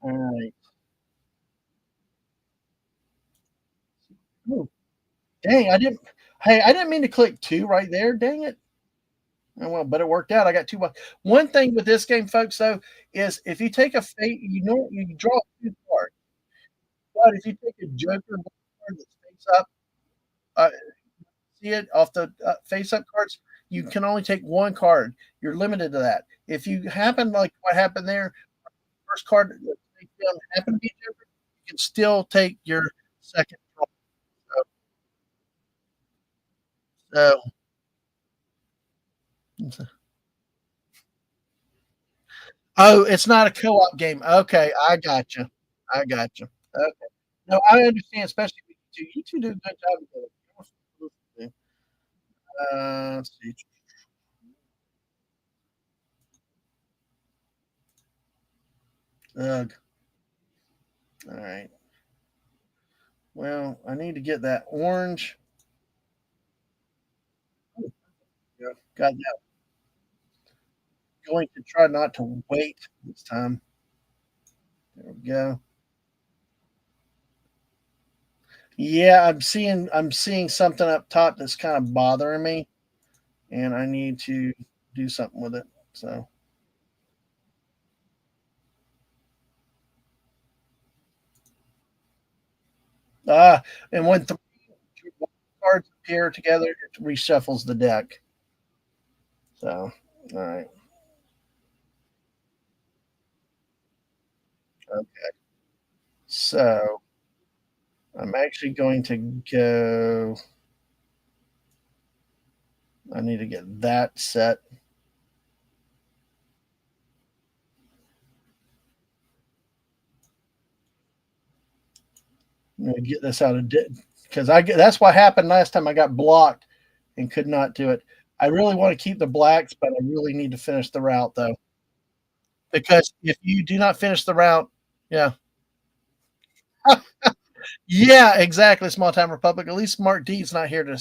All right. Ooh, dang, I didn't hey, I didn't mean to click 2 right there, dang it. Oh, well, but it worked out. I got 2 bucks. One thing with this game, folks, though, is if you take a fate, you draw 2 cards, but if you take a joker card that's face up, uh, see it off the, face up cards, you can only take 1 card. You're limited to that. If you happen like what happened there, first card that takes down happen to be a joker, you can still take your second draw. So so oh, it's not a co-op game. Okay, I gotcha. I gotcha. Okay. No, I understand, especially with you 2. You 2 do a good job together. Let's see. Ugh. Alright. Well, I need to get that orange. Yeah, got that. Going to try not to wait this time. There we go. Yeah, I'm seeing something up top that's kind of bothering me, and I need to do something with it. So, ah, and when 3 cards appear together, it reshuffles the deck. So, all right. Okay. So, I'm actually going to go. I need to get that set. I'm going to get this out of because that's what happened last time I got blocked and could not do it. I really want to keep the blacks, but I really need to finish the route though. Because if you do not finish the route, yeah. Yeah, exactly. Small time republic. At least Mark D's not here to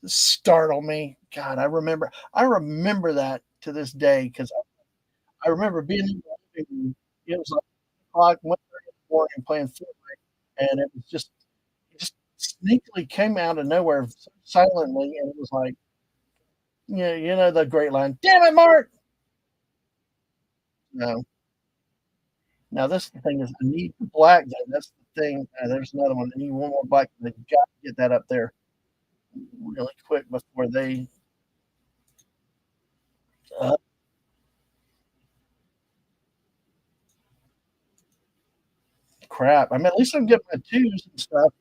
startle me. God, I remember that to this day because I remember being in the living room. It was like 1:00, 1:30 in the morning playing Fortnite, and it just sneakily came out of nowhere silently, and it was like, yeah, the great line, "Damn it, Mark!" No, now this the thing is, I need the black though. That's the thing. There's another one. I need one more black. They got to get that up there really quick before they. Uh, Crap. I mean, at least I'm getting my twos and stuff.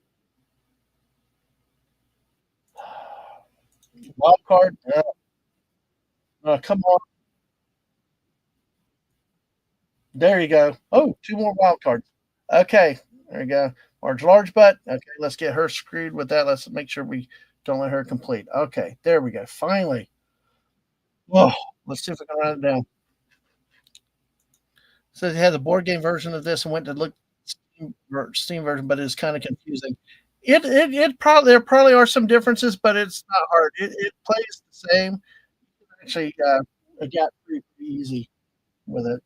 Wild card. Come on. There you go. Oh, two more wild cards. Okay, there you go. Large butt. Okay, let's get her screwed with that. Let's make sure we don't let her complete. Okay, there we go. Finally. Whoa. Let's see if we can run it down. So it had the board game version of this and went to look Steam version, but it's kind of confusing. It probably there probably are some differences, but it's not hard. It plays the same. Actually, it got pretty easy with it.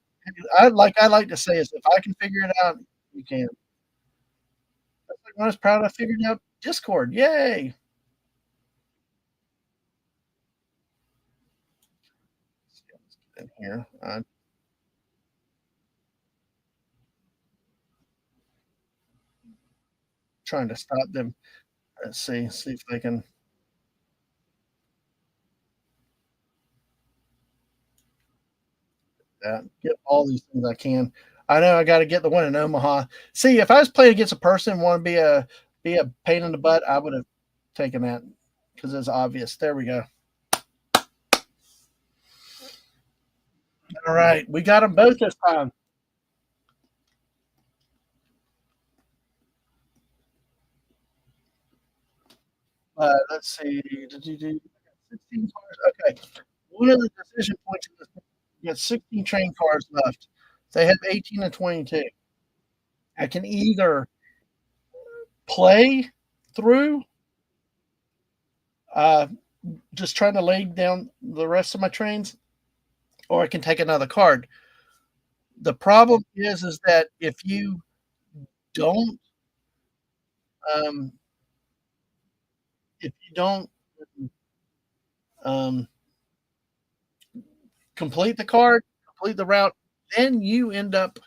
I like to say is if I can figure it out, you can. That's like when I was proud I figured out Discord. Yay! Let's get in here. Trying to stop them. Let's see if they can get all these things I can. I know I got to get the one in Omaha. See, if I was playing against a person and want to be a pain in the butt, I would have taken that because it's obvious. There we go. All right, we got them both this time. Let's see. Did you do 16 cars? Okay. One of the decision points in this, you got 16 train cars left. They have 18 and 22. I can either play through, uh, just trying to lay down the rest of my trains, or I can take another card. The problem is that don't, um, if you don't um, complete the card, complete the route, then you end up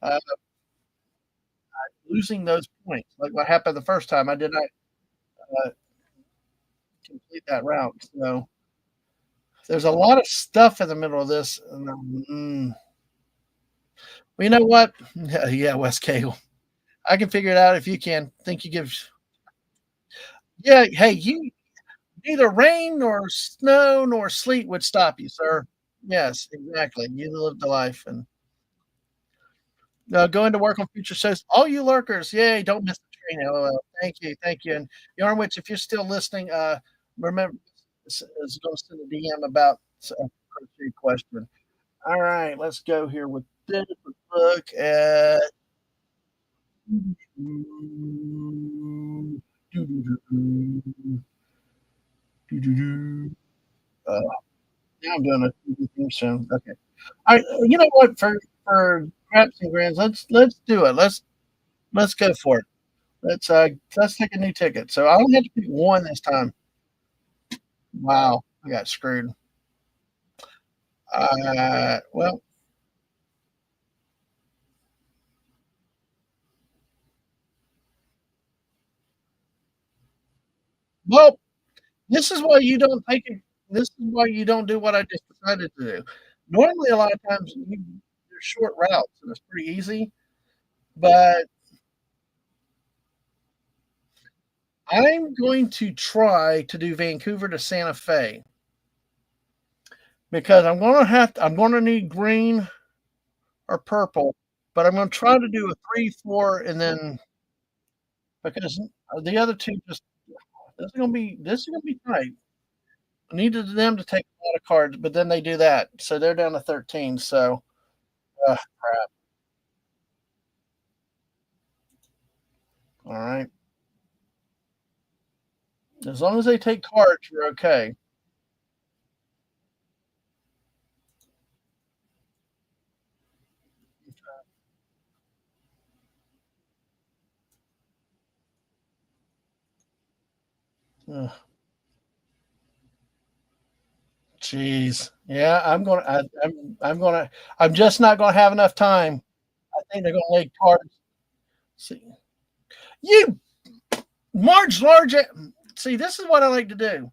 uh, losing those points. Like what happened the first time, I did not uh, complete that route. So there's a lot of stuff in the middle of this. And, well, you know what? Yeah, West Cable. I can figure it out if you can. Think you give. Yeah, hey, you neither rain nor snow nor sleet would stop you, sir. Yes, exactly. You lived the life and going to work on future shows. All you lurkers, yay! Don't miss the train. LOL. Thank you. And Yarnwich, if you're still listening, remember is going to send a DM about a crochet question. All right, let's go here with this. Look at. Uh, now I'm doing a theme soon. Okay. All right. You know what? For craps and grins, let's do it. Let's go for it. Let's take a new ticket. So I only have to pick one this time. Wow, I got screwed. Well, well, this is why you don't take it. This is why you don't do what I just decided to do. Normally, a lot of times they're short routes and it's pretty easy. But I'm going to try to do Vancouver to Santa Fe because I'm gonna need green or purple, but I'm gonna try to do a 3, 4, and then because the other two just this is gonna be tight. I needed them to take a lot of cards, but then they do that, so they're down to 13. So crap. All right, as long as they take cards, you're okay. Ugh, jeez, yeah, I'm gonna I'm just not gonna have enough time. I think they're gonna lay cards. See, you large. See, this is what I like to do.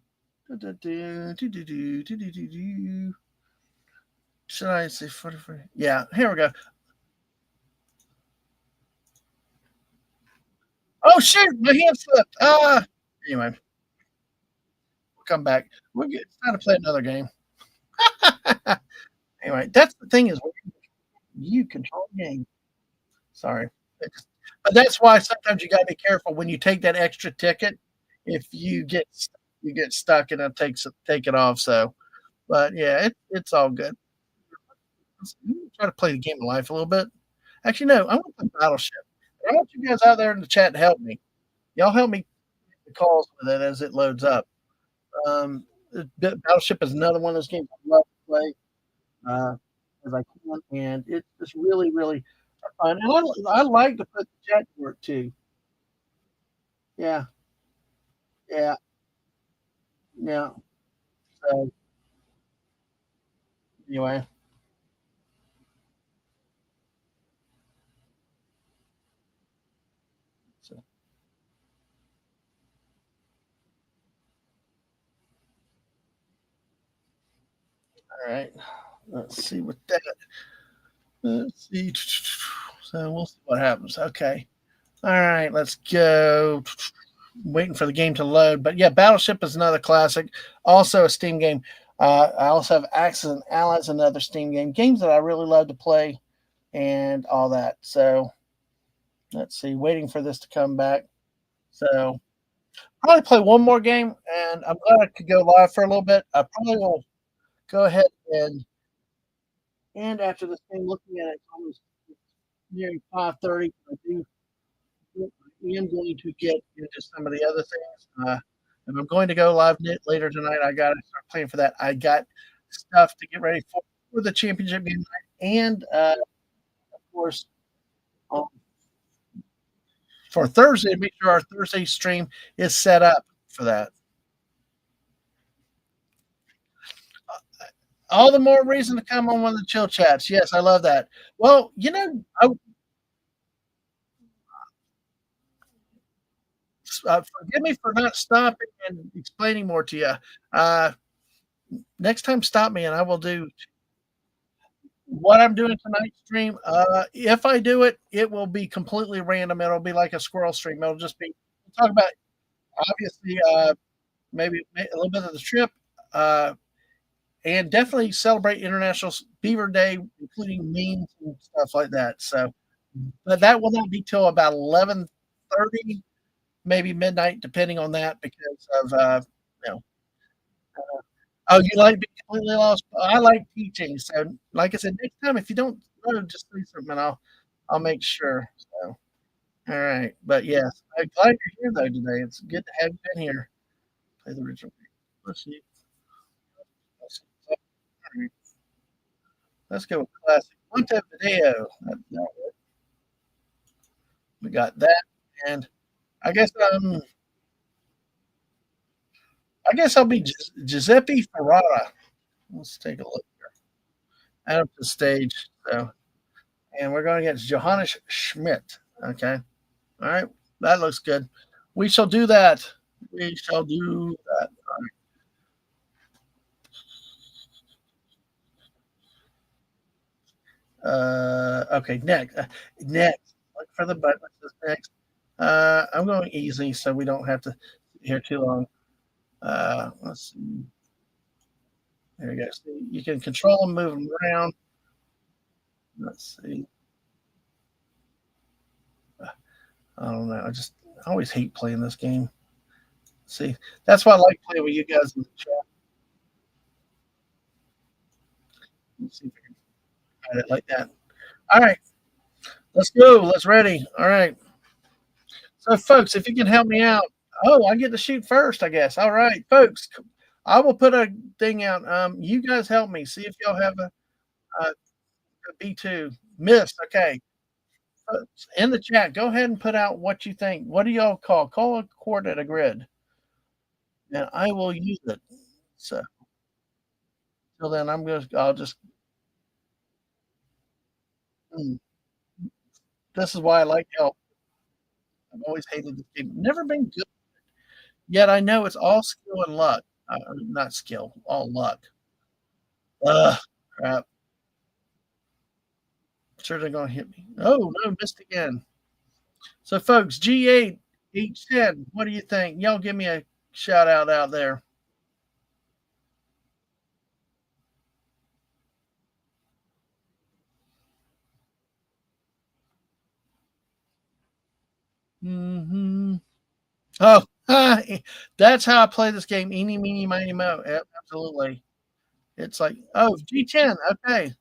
Should I say 44? Yeah, here we go. Oh shoot, my hand slipped. Anyway, we'll come back. It's time to play another game. Anyway, that's the thing is You control the game. Sorry. It's but that's why sometimes you gotta be careful when you take that extra ticket. If you get stuck and it takes take it off, so but yeah, it's all good. Let's try to play the game of life a little bit. Actually, no, I wanna play Battleship. I want you guys out there in the chat to help me. Y'all help me the calls with it as it loads up. Battleship is another one of those games I love to play, uh, as I can, and it's just really, really fun. And I like to put the chat to work too. Yeah, yeah, yeah. So anyway, so all right. Let's see what that. Let's see. So we'll see what happens. Okay. All right. Let's go. Waiting for the game to load. But yeah, Battleship is another classic. Also a Steam game. I also have Axis and Allies, another Steam game. Games that I really love to play and all that. So let's see. Waiting for this to come back. So probably play one more game, and I'm glad I could go live for a little bit. I probably will go ahead and after this game, looking at it, it's almost nearing 5:30. I am going to get into some of the other things. If I'm going to go live later tonight, I got to start playing for that. I got stuff to get ready for the championship game and of course um, for Thursday. Make sure our Thursday stream is set up for that. All the more reason to come on one of the chill chats. Yes, I love that. Well, forgive me for not stopping and explaining more to you. Uh, Next time, stop me and I will do what I'm doing tonight's stream. If I do it, it will be completely random. It'll be like a squirrel stream. It'll just be we'll talk about obviously maybe a little bit of the trip, uh, and definitely celebrate International Beaver Day, including memes and stuff like that. So, but that will not be till about 11:30, maybe midnight, depending on that, because of you know. Oh, you like being completely lost? I like teaching. So, like I said, next time if you don't know, just say something, and I'll make sure. So, all right. But yes, I'm glad you're here though today. It's good to have you in here. Play the original. Let's see. Let's see. All right. Let's go with classic. Montevideo. We got that, and I guess I guess I'll be Giuseppe Ferrara. Let's take a look out of the stage. So, and we're going against Johannes Schmidt. Okay. All right. That looks good. We shall do that. We shall do that. Okay. Next. Next. Look for the button that says next. I'm going easy so we don't have to sit here too long. Let's see. There you go. See, you can control them, move them around. Let's see. I don't know. I always hate playing this game. See, that's why I like playing with you guys in the chat. Let's see if I can find it like that. All right, let's go. Let's ready. All right. So, folks, if you can help me out. Oh, I get to shoot first, I guess. All right, folks. I will put a thing out. You guys help me. See if y'all have a B2. Missed. Okay. In the chat, go ahead and put out what you think. What do y'all call? Call a coordinate a grid, and I will use it. So, till then, I'll just. Mm, this is why I like help. I've always hated this game. Never been good. Yet I know it's all skill and luck. Not skill, all luck. Ugh, crap. Sure they're gonna hit me. Oh no, missed again. So folks, G8, H10, what do you think? Y'all give me a shout out there. Mhm. Oh, that's how I play this game. Eeny, meeny, miny, mo. Yep, absolutely. It's like, oh, G10. Okay.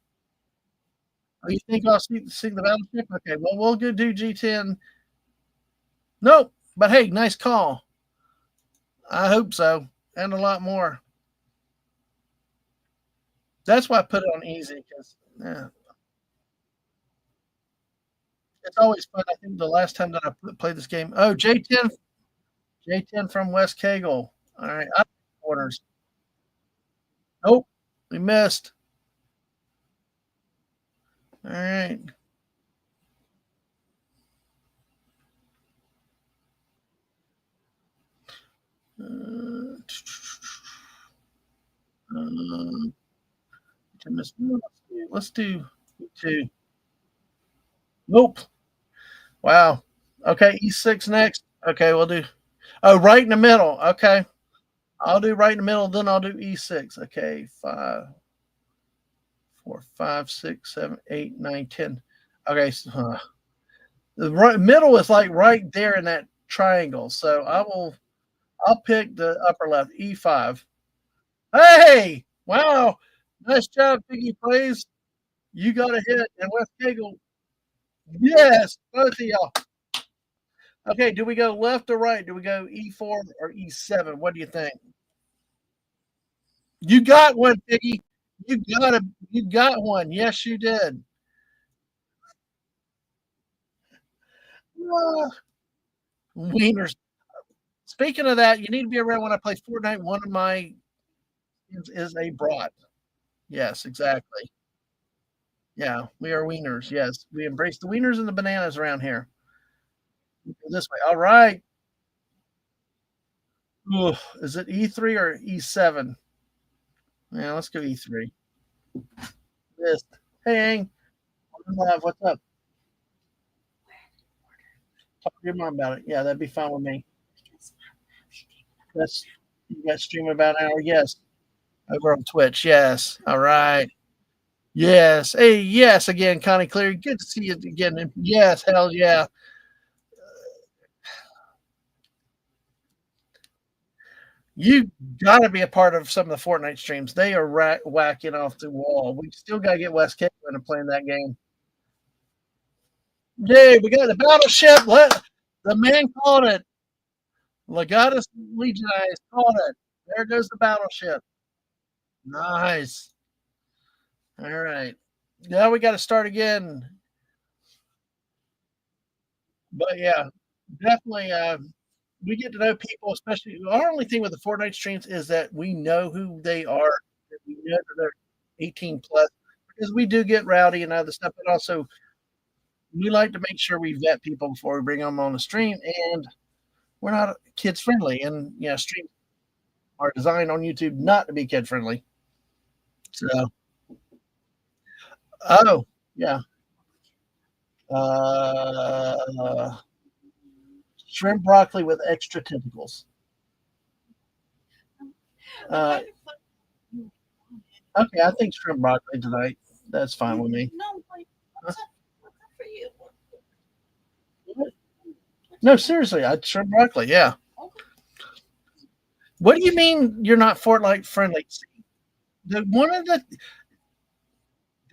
Oh, you think I'll see the battleship? Okay, well, we'll go do G10. Nope. But hey, nice call. I hope so. And a lot more. That's why I put it on easy because yeah, it's always fun. I think the last time that I played this game, oh, J10 from West Kegel. All right. Corners. Nope. We missed. All right. Uh, uh, let's do two. Nope. Wow. Okay, E6 next. Okay, we'll do. Oh, right in the middle. Okay, I'll do right in the middle. Then I'll do E6. Okay, 5, 4, 5, 6, 7, 8, 9, 10. Okay, so, the right middle is like right there in that triangle. So I'll pick the upper left. E5. Hey, wow, nice job, Piggy Plays. You got a hit, and West Kegel. Yes, both of y'all. Okay, do we go left or right? Do we go E4 or E7? What do you think? You got one, Piggy. You got one. Yes, you did. Ah, wieners. Speaking of that, you need to be around when I play Fortnite. One of my is a brat. Yes, exactly. Yeah, we are wieners. Yes, we embrace the wieners and the bananas around here. This way. All right. Ooh, is it E3 or E7? Yeah, let's go E3. Yes. Hey, Ang. Live. What's up? Talk to your mom about it. Yeah, that'd be fine with me. That's you got stream about an hour. Yes, over on Twitch. Yes. All right. Yes. Hey, yes again, Connie Cleary. Good to see you again. Yes, hell yeah. You got to be a part of some of the Fortnite streams. They are whacking off the wall. We still got to get West Cape into playing that game. Yay, we got the battleship. The man called it. Legatus Legionis called it. There goes the battleship. Nice. All right. Now we got to start again. But yeah, definitely. We get to know people, especially our only thing with the Fortnite streams is that we know who they are. That we know that they're 18 plus because we do get rowdy and other stuff, but also we like to make sure we vet people before we bring them on the stream, and we're not kids friendly. And yeah, streams are designed on YouTube not to be kid friendly. So, oh yeah, uh, shrimp broccoli with extra tentacles. Uh, okay, I think shrimp broccoli tonight. That's fine with me. Huh? No, seriously, I shrimp broccoli. Yeah. What do you mean you're not Fortnite friendly? One of the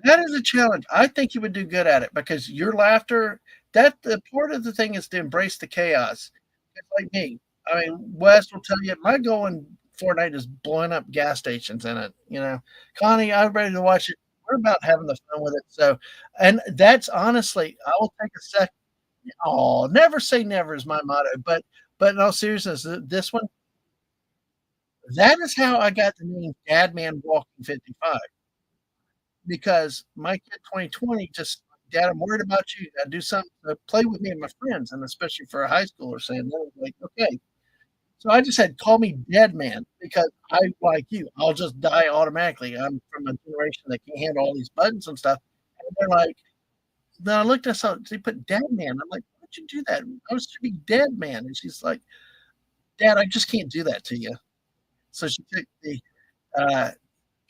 that is a challenge. I think you would do good at it because your laughter. That the part of the thing is to embrace the chaos. It's like me. I mean, Wes will tell you my goal in Fortnite is blowing up gas stations in it. You know, Connie, I'm ready to watch it. We're about having the fun with it. So, and that's honestly, I will take a second. Oh, never say never is my motto. But in all seriousness, this one, that is how I got the name Dad Man Walking 55 because my kid 2020 just Dad, I'm worried about you. I do something to play with me and my friends, and especially for a high schooler saying that, like, okay. So I just said, call me Dead Man because I like you. I'll just die automatically. I'm from a generation that can't handle all these buttons and stuff. And they're like, then I looked at something, they put Dead Man. I'm like, why'd you do that? I was to be Dead Man. And she's like, Dad, I just can't do that to you. So she took the uh,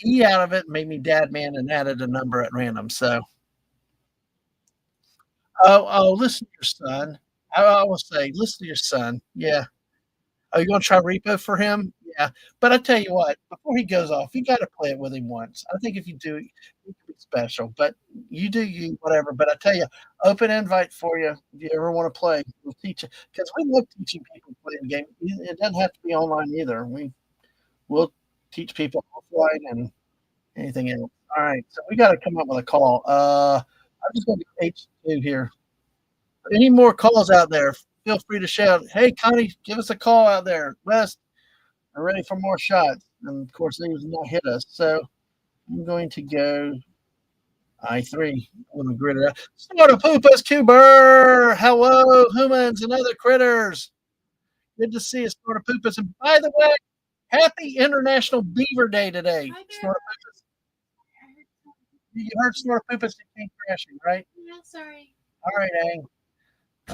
E out of it, made me Dad Man, and added a number at random. So, oh, listen to your son. I will say, listen to your son. Yeah. Oh, you gonna try repo for him? Yeah. But I tell you what, before he goes off, you gotta play it with him once. I think if you do, it could be special. But you do you, whatever. But I tell you, open invite for you if you ever want to play. We'll teach you because we love teaching people to play the game. It doesn't have to be online either. We'll teach people offline and anything else. All right, so we got to come up with a call. I'm just going to do H2 here. Any more calls out there? Feel free to shout. Hey, Connie, give us a call out there. West, I'm ready for more shots. And of course, they was not hit us. So I'm going to go I3. I'm going to grid it out. Snortopoopas Cuber. Hello, humans and other critters. Good to see you, Snortopoopas. And by the way, happy International Beaver Day today. Snortopoopas. You heard Snortopoopas and came crashing, right? Yeah, sorry. All right, Ang.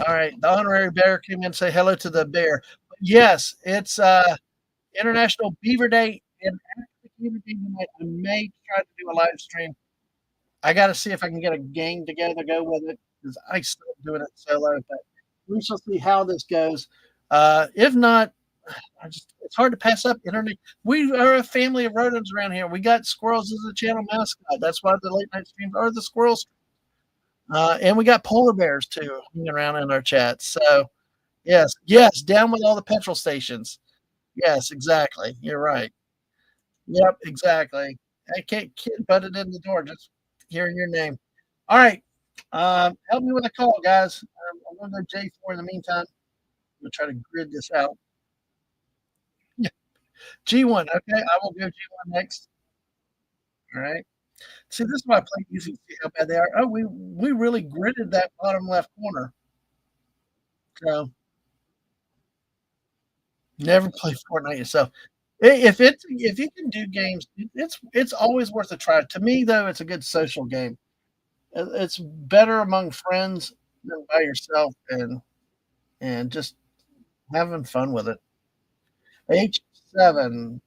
All right. The honorary bear came in and say hello to the bear. Yes, it's International Beaver Day. And after the Beaver Day tonight, I may try to do a live stream. I got to see if I can get a gang together to go with it because I still doing it solo. But we shall see how this goes. If not, it's hard to pass up internet. We are a family of rodents around here. We got squirrels as a channel mascot. That's why the late night streams are the squirrels. And we got polar bears too hanging around in our chat. So yes, yes, down with all the petrol stations. Yes, exactly. You're right. Yep, exactly. I can't butt it in the door just hearing your name. All right. Help me with a call, guys. I'm going to go J4 in the meantime. I'm going to try to grid this out. Yeah. G1. Okay. I will go G1 next. All right. See, this is why I play easy to see how bad they are. Oh, we really gridded that bottom left corner. So never play Fortnite yourself. If you can do games, it's always worth a try. To me, though, it's a good social game. It's better among friends than by yourself, and just having fun with it. H7,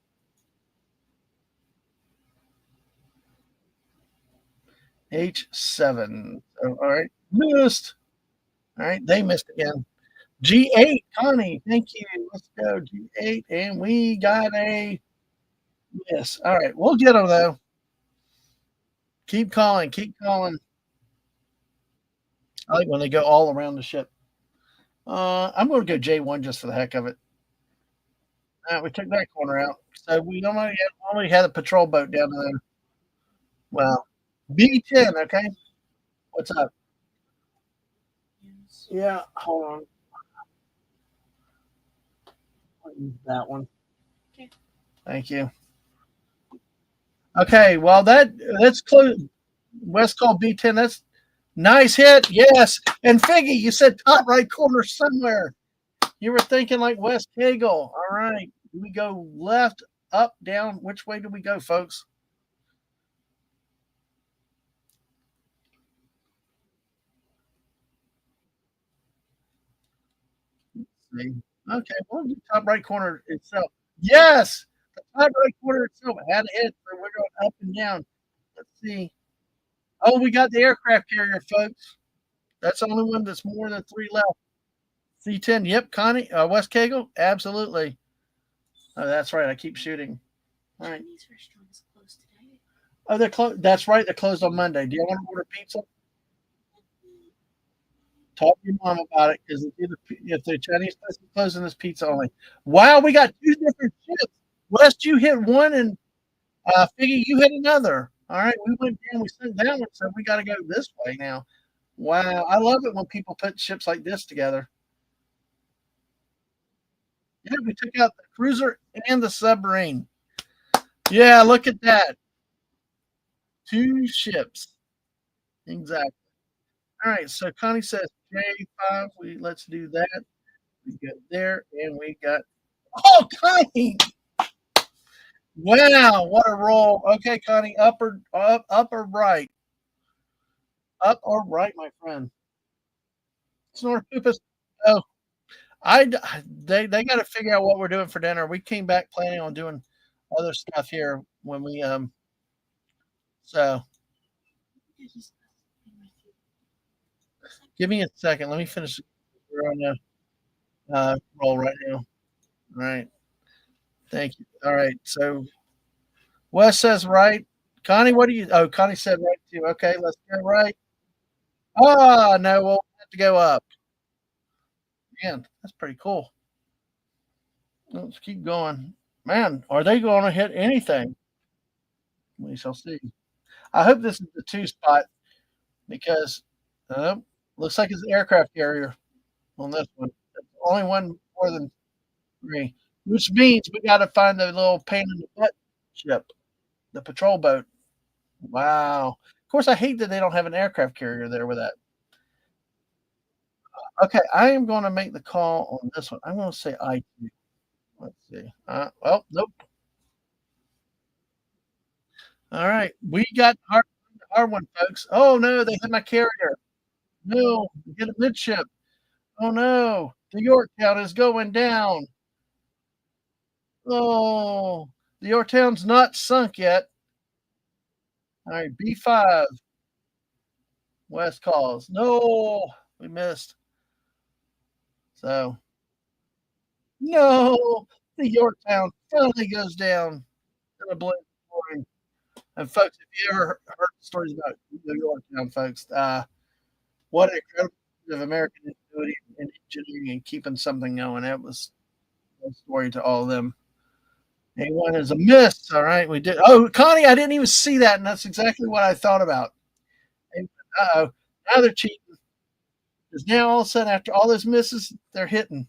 H7. So, all right, missed. All right, they missed again. G8, Connie, thank you. Let's go G8, and we got a miss. All right, we'll get them though. Keep calling, keep calling. I like when they go all around the ship. I'm going to go J1 just for the heck of it. We took that corner out. So we only had a patrol boat down there. Well, B10, okay? What's up? Yes. Yeah, hold on. I'll use that one. Okay. Thank you. Okay, well that's close. West call B10. That's nice hit. Yes. And Figgy, you said top right corner somewhere. You were thinking like West Kegel. All right. We go left, up, down. Which way do we go, folks? See. Okay, well, the top right corner itself. Yes, the top right corner itself had a hit, so we're going up and down. Let's see. Oh, we got the aircraft carrier, folks. That's the only one that's more than three left. C10. Yep, Connie. West Kegel. Absolutely. Oh, that's right. I keep shooting. All right. Chinese restaurant is closed today. Oh, they're closed. That's right. They're closed on Monday. Do you want to order pizza? Talk to your mom about it because if the Chinese place is closing, this pizza only. Wow, we got two different ships. West, you hit one, and Figgy, you hit another. All right, we went down, we sent that one, so we got to go this way now. Wow, I love it when people put ships like this together. Yeah, we took out the cruiser and the submarine. Yeah, look at that. Two ships. Exactly. All right, so Connie says J5. Let's do that. We got there, and we got. Oh, Connie! Wow, what a roll. Okay, Connie, up or right? Up or right, my friend? Snore Poopus. Oh, I they got to figure out what we're doing for dinner. We came back planning on doing other stuff here when we so give me a second. Let me finish. you're on a roll right now. All right. Thank you. All right. So Wes says right. Connie, what do you? Oh, Connie said right too. Okay, let's go right. Ah, no, we'll have to go up. Man, that's pretty cool. Let's keep going. Man, are they going to hit anything? We shall see. I hope this is the two spot because uh, looks like it's an aircraft carrier on this one. It's only one more than three, which means we got to find the little pain in the butt ship, the patrol boat. Wow. Of course, I hate that they don't have an aircraft carrier there with that. Okay, I am going to make the call on this one. I'm going to say I2. Let's see. Well, nope. All right, we got hard one, folks. Oh no, they hit my carrier. No, get a midship. Oh no, the Yorktown is going down. Oh, the Yorktown's not sunk yet. All right, B5. West calls. No, we missed. So no, the Yorktown finally goes down in a blink of an eye. And folks, if you ever heard stories about the Yorktown, folks, what an incredible of American ingenuity and engineering and keeping something going. That was a story to all of them. A1 is a miss. All right, we did. Oh, Connie, I didn't even see that, and that's exactly what I thought about. Uh oh, now they're cheating. Because now all of a sudden, after all those misses, they're hitting.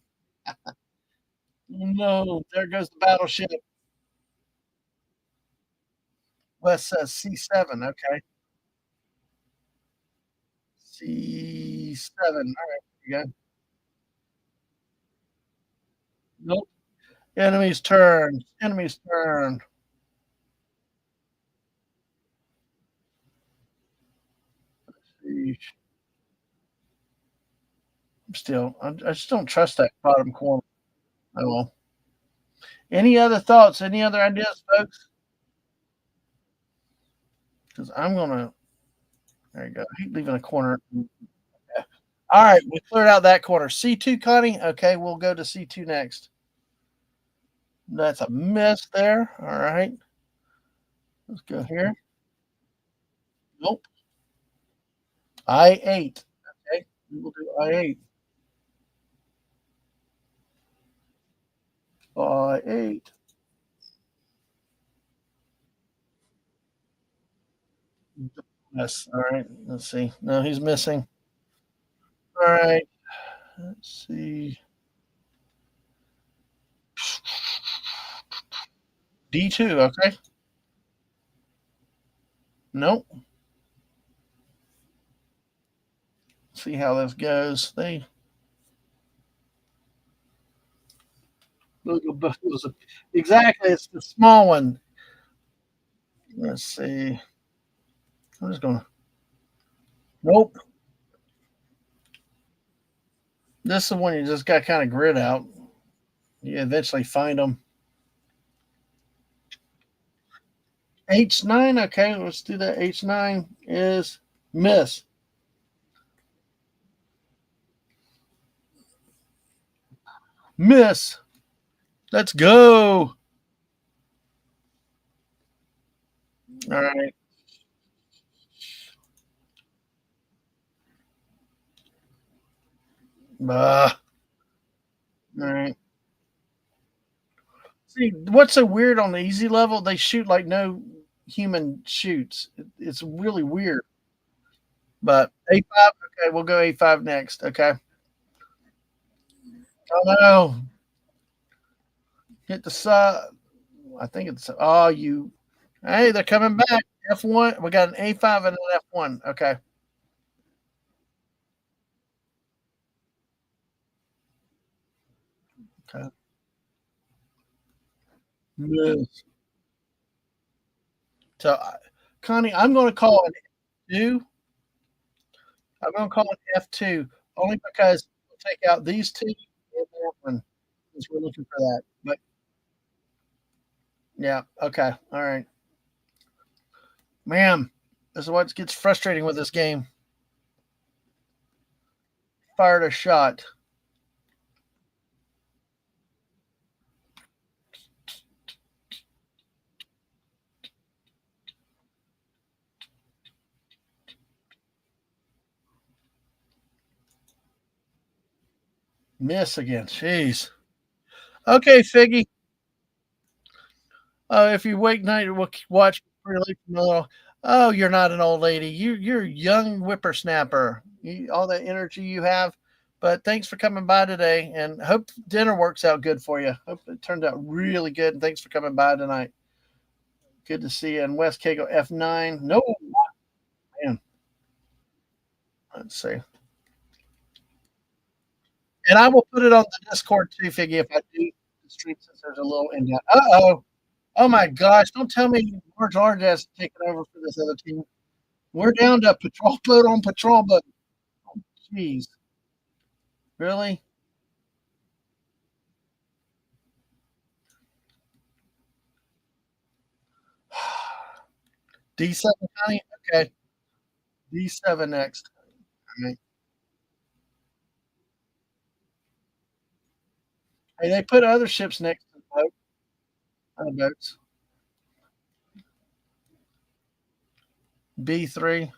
No, there goes the battleship. West says C7. Okay, C7. All right, there you go. Nope. Enemy's turn. Enemy's turn. See. Still, I just don't trust that bottom corner. Oh well. Any other thoughts? Any other ideas, folks? Because I'm gonna. There you go. I hate leaving a corner. Yeah. All right, we cleared out that corner. C2, Connie. Okay, we'll go to C2 next. That's a miss there. All right, let's go here. Nope. I8. Okay, we will do I8. I8. Yes. All right. Let's see. No, he's missing. All right. Let's see. D2. Okay. Nope. See how this goes. They exactly. It's the small one. Let's see. I'm just gonna. Nope. This is one you just got kind of grid out. You eventually find them. H9. Okay, let's do that. H9 is miss. Miss. Let's go. All right. All right. See, what's so weird on the easy level? They shoot like no human shoots. It's really weird. But A5, okay, we'll go A5 next. Okay. Oh no. Hit the side. I think it's oh you hey, they're coming back. F1. We got an A5 and an F1. Okay. Okay. Yes. So Connie, I'm gonna call it two. I'm gonna call it F2 only because we'll take out these two and that one because we're looking for that. But yeah, okay. All right. Man, this is what gets frustrating with this game. Fired a shot. Miss again. Jeez. Okay, Figgy. If you wake night, watch pretty late from the oh, you're not an old lady. You're a young whippersnapper. All that energy you have. But thanks for coming by today, and hope dinner works out good for you. Hope it turned out really good, and thanks for coming by tonight. Good to see you. And West Kago F9. No, man. Let's see. And I will put it on the Discord too, Figgy, if I do the stream since there's a little in that. Uh oh. Oh my gosh. Don't tell me George Large has taken over for this other team. We're down to patrol boat on patrol boat. Oh, jeez. Really? D7, honey? Okay. D7 next. All right. Hey, they put other ships next to the boat. Other boats. B3.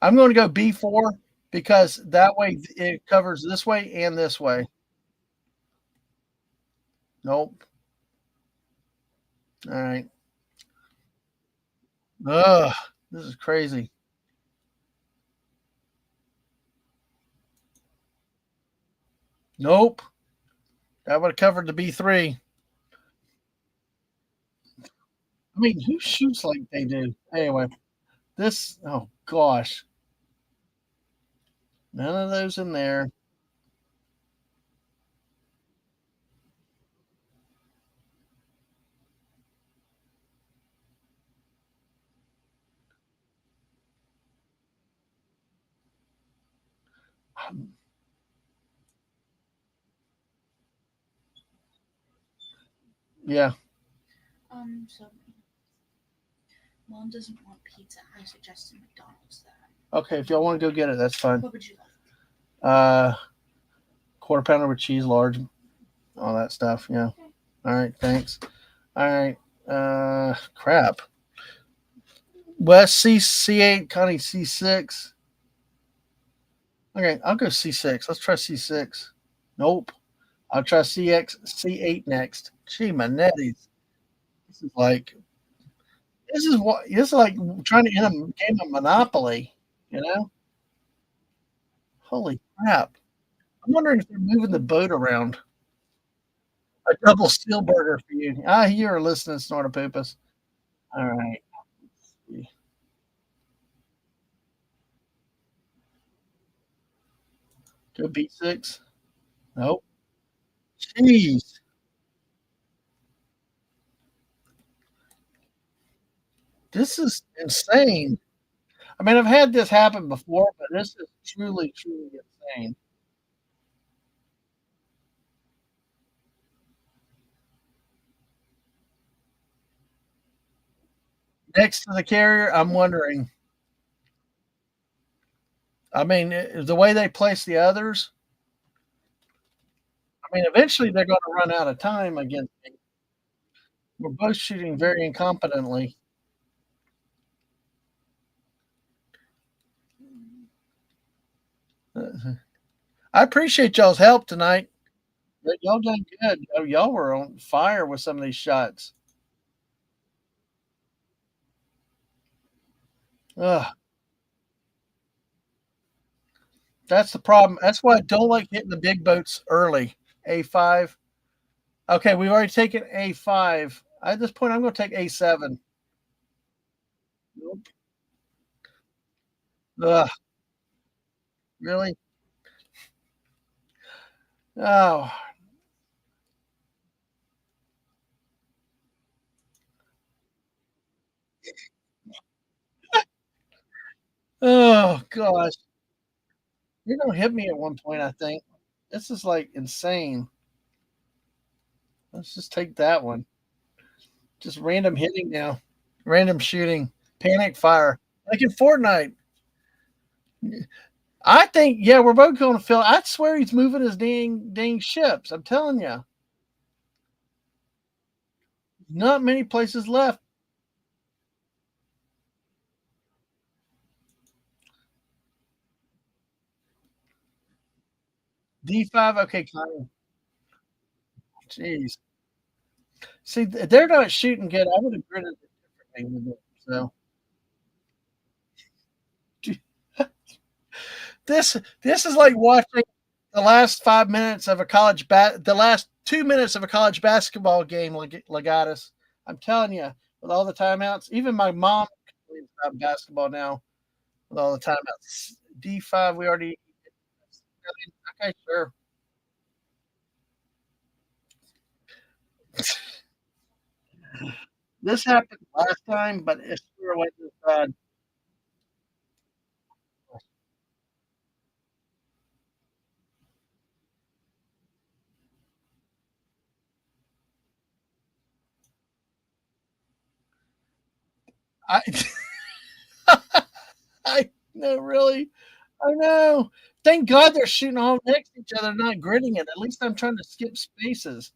I'm going to go B4 because that way it covers this way and this way. Nope. All right. Ugh. This is crazy. Nope. That would have covered the B3. I mean, who shoots like they do? Anyway, this, oh gosh. None of those in there. Yeah. So Mom doesn't want pizza. I suggested McDonald's then. Okay, if y'all want to go get it, that's fine. What would you like? Uh, quarter pounder with cheese, large, all that stuff. Yeah. Okay. All right. Thanks. All right. Crap. West C8, Connie C6. Okay, I'll go C6. Let's try C6. Nope. I'll try C8 next. Gee, my netties. This is like this is like trying to end a game of Monopoly. You know? Holy crap! I'm wondering if they're moving the boat around. A double steel burger for you. Ah, you're listening, Snortopoopus. All right. Go B6. Nope. Jeez. This is insane. I mean, I've had this happen before, but this is truly, truly insane. Next to the carrier, I'm wondering. I mean, the way they place the others, I mean, eventually they're going to run out of time against me. We're both shooting very incompetently. I appreciate y'all's help tonight. Y'all done good. Y'all were on fire with some of these shots. Ugh, that's the problem. That's why I don't like hitting the big boats early. A5. Okay, we've already taken A5. At this point, I'm going to take A7. Nope. Ugh, really? Oh, oh gosh. You're going to hit me at one point, I think. This is like insane. Let's just take that one. Just random hitting now. Random shooting. Panic fire. Like in Fortnite. I think, yeah, we're both going to Phil. I swear he's moving his dang ships. I'm telling you. Not many places left. D5. Okay, Connie. Jeez. See, they're not shooting good. I would have gritted it differently with it. So this is like watching the last 5 minutes of a the last 2 minutes of a college basketball game, Legatus. I'm telling you, with all the timeouts, even my mom can stop basketball now with all the timeouts. D5, we already. Okay, sure. This happened last time, but it's sure went this bad. I, I know, really. I know. Thank God they're shooting all next to each other, not gritting it. At least I'm trying to skip spaces.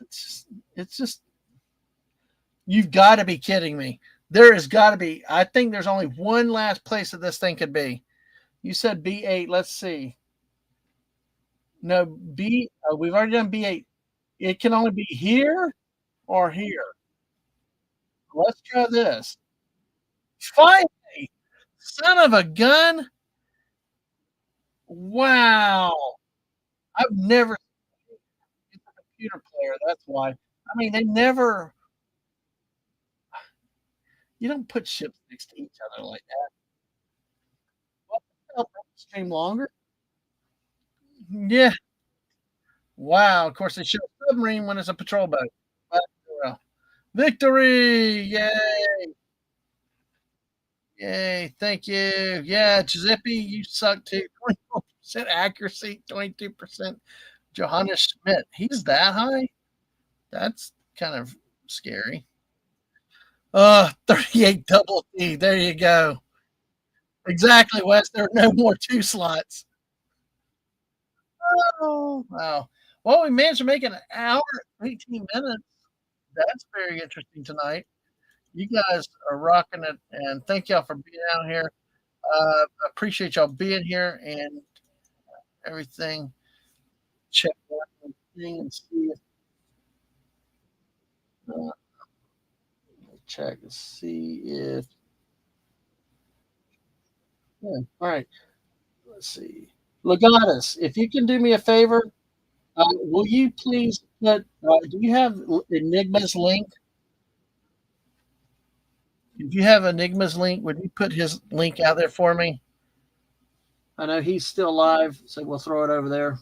It's just, it's just you've got to be kidding me. There has got to be. I think there's only one last place that this thing could be. You said B8. Let's see. No, B. We've already done B8. It can only be here or here. Let's try this. Finally, son of a gun! Wow, I've never seen a computer player. That's why. I mean, they never. You don't put ships next to each other like that. What the hell? Stream longer? Yeah. Wow. Of course, they show a submarine when it's a patrol boat. But, well, victory! Yay! Yay! Thank you. Yeah, Giuseppe, you suck too. 24% accuracy, 22%. Johannes Schmidt, he's that high? That's kind of scary. 38 double D. There you go. Exactly, Wes. There are no more two slots. Oh, wow. Well, we managed to make an hour, 18 minutes. That's very interesting tonight. You guys are rocking it, and thank y'all for being out here. Appreciate y'all being here and everything. Check one thing and see if check and see if yeah. All right. Let's see. Legatus, if you can do me a favor, will you please put? Do you have Enigma's link? If you have Enigma's link, would you put his link out there for me? I know he's still live, so we'll throw it over there.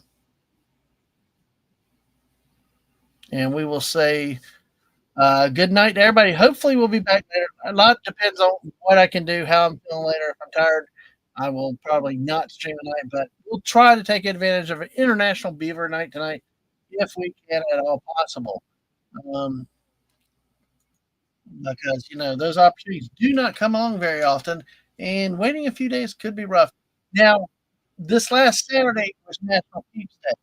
And we will say good night to everybody. Hopefully, we'll be back there. A lot depends on what I can do, how I'm feeling later. If I'm tired, I will probably not stream tonight, but we'll try to take advantage of an international beaver night tonight if we can at all possible. Um, because those opportunities do not come along very often, and waiting a few days could be rough. Now, this last Saturday was National Peeps Day,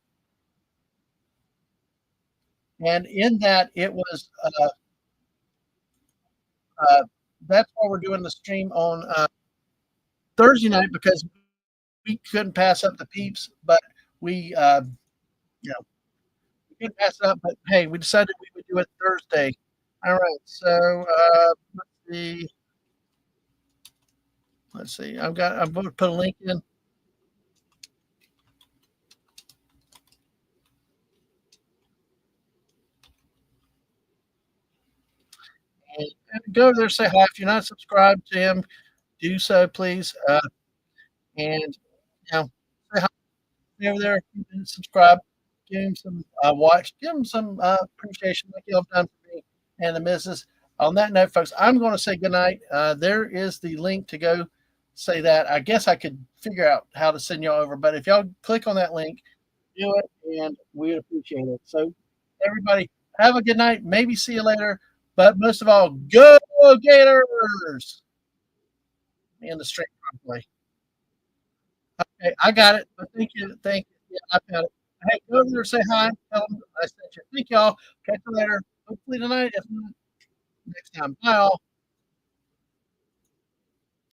and in that it was uh, that's why we're doing the stream on Thursday night because we couldn't pass up the Peeps, but we you know we couldn't pass it up. But hey, we decided we would do it Thursday. All right, so let's see. Let's see. I'm going to put a link in. And go over there, say hi. If you're not subscribed to him, do so, please. And say hi over there. If you didn't subscribe, give him some watch, give him some appreciation like y'all have done for me and the missus. On that note, folks, I'm going to say goodnight. There is the link to go say that. I guess I could figure out how to send y'all over, but if y'all click on that link, do it, and we'd appreciate it. So, everybody, have a good night. Maybe see you later. But most of all, go Gators! In the straight properly. Okay, I got it. But thank you. Thank you. Yeah, I got it. Hey, go over there, say hi. Tell them I sent you. Thank y'all. Catch you later. Hopefully tonight, if not next time. Bye all.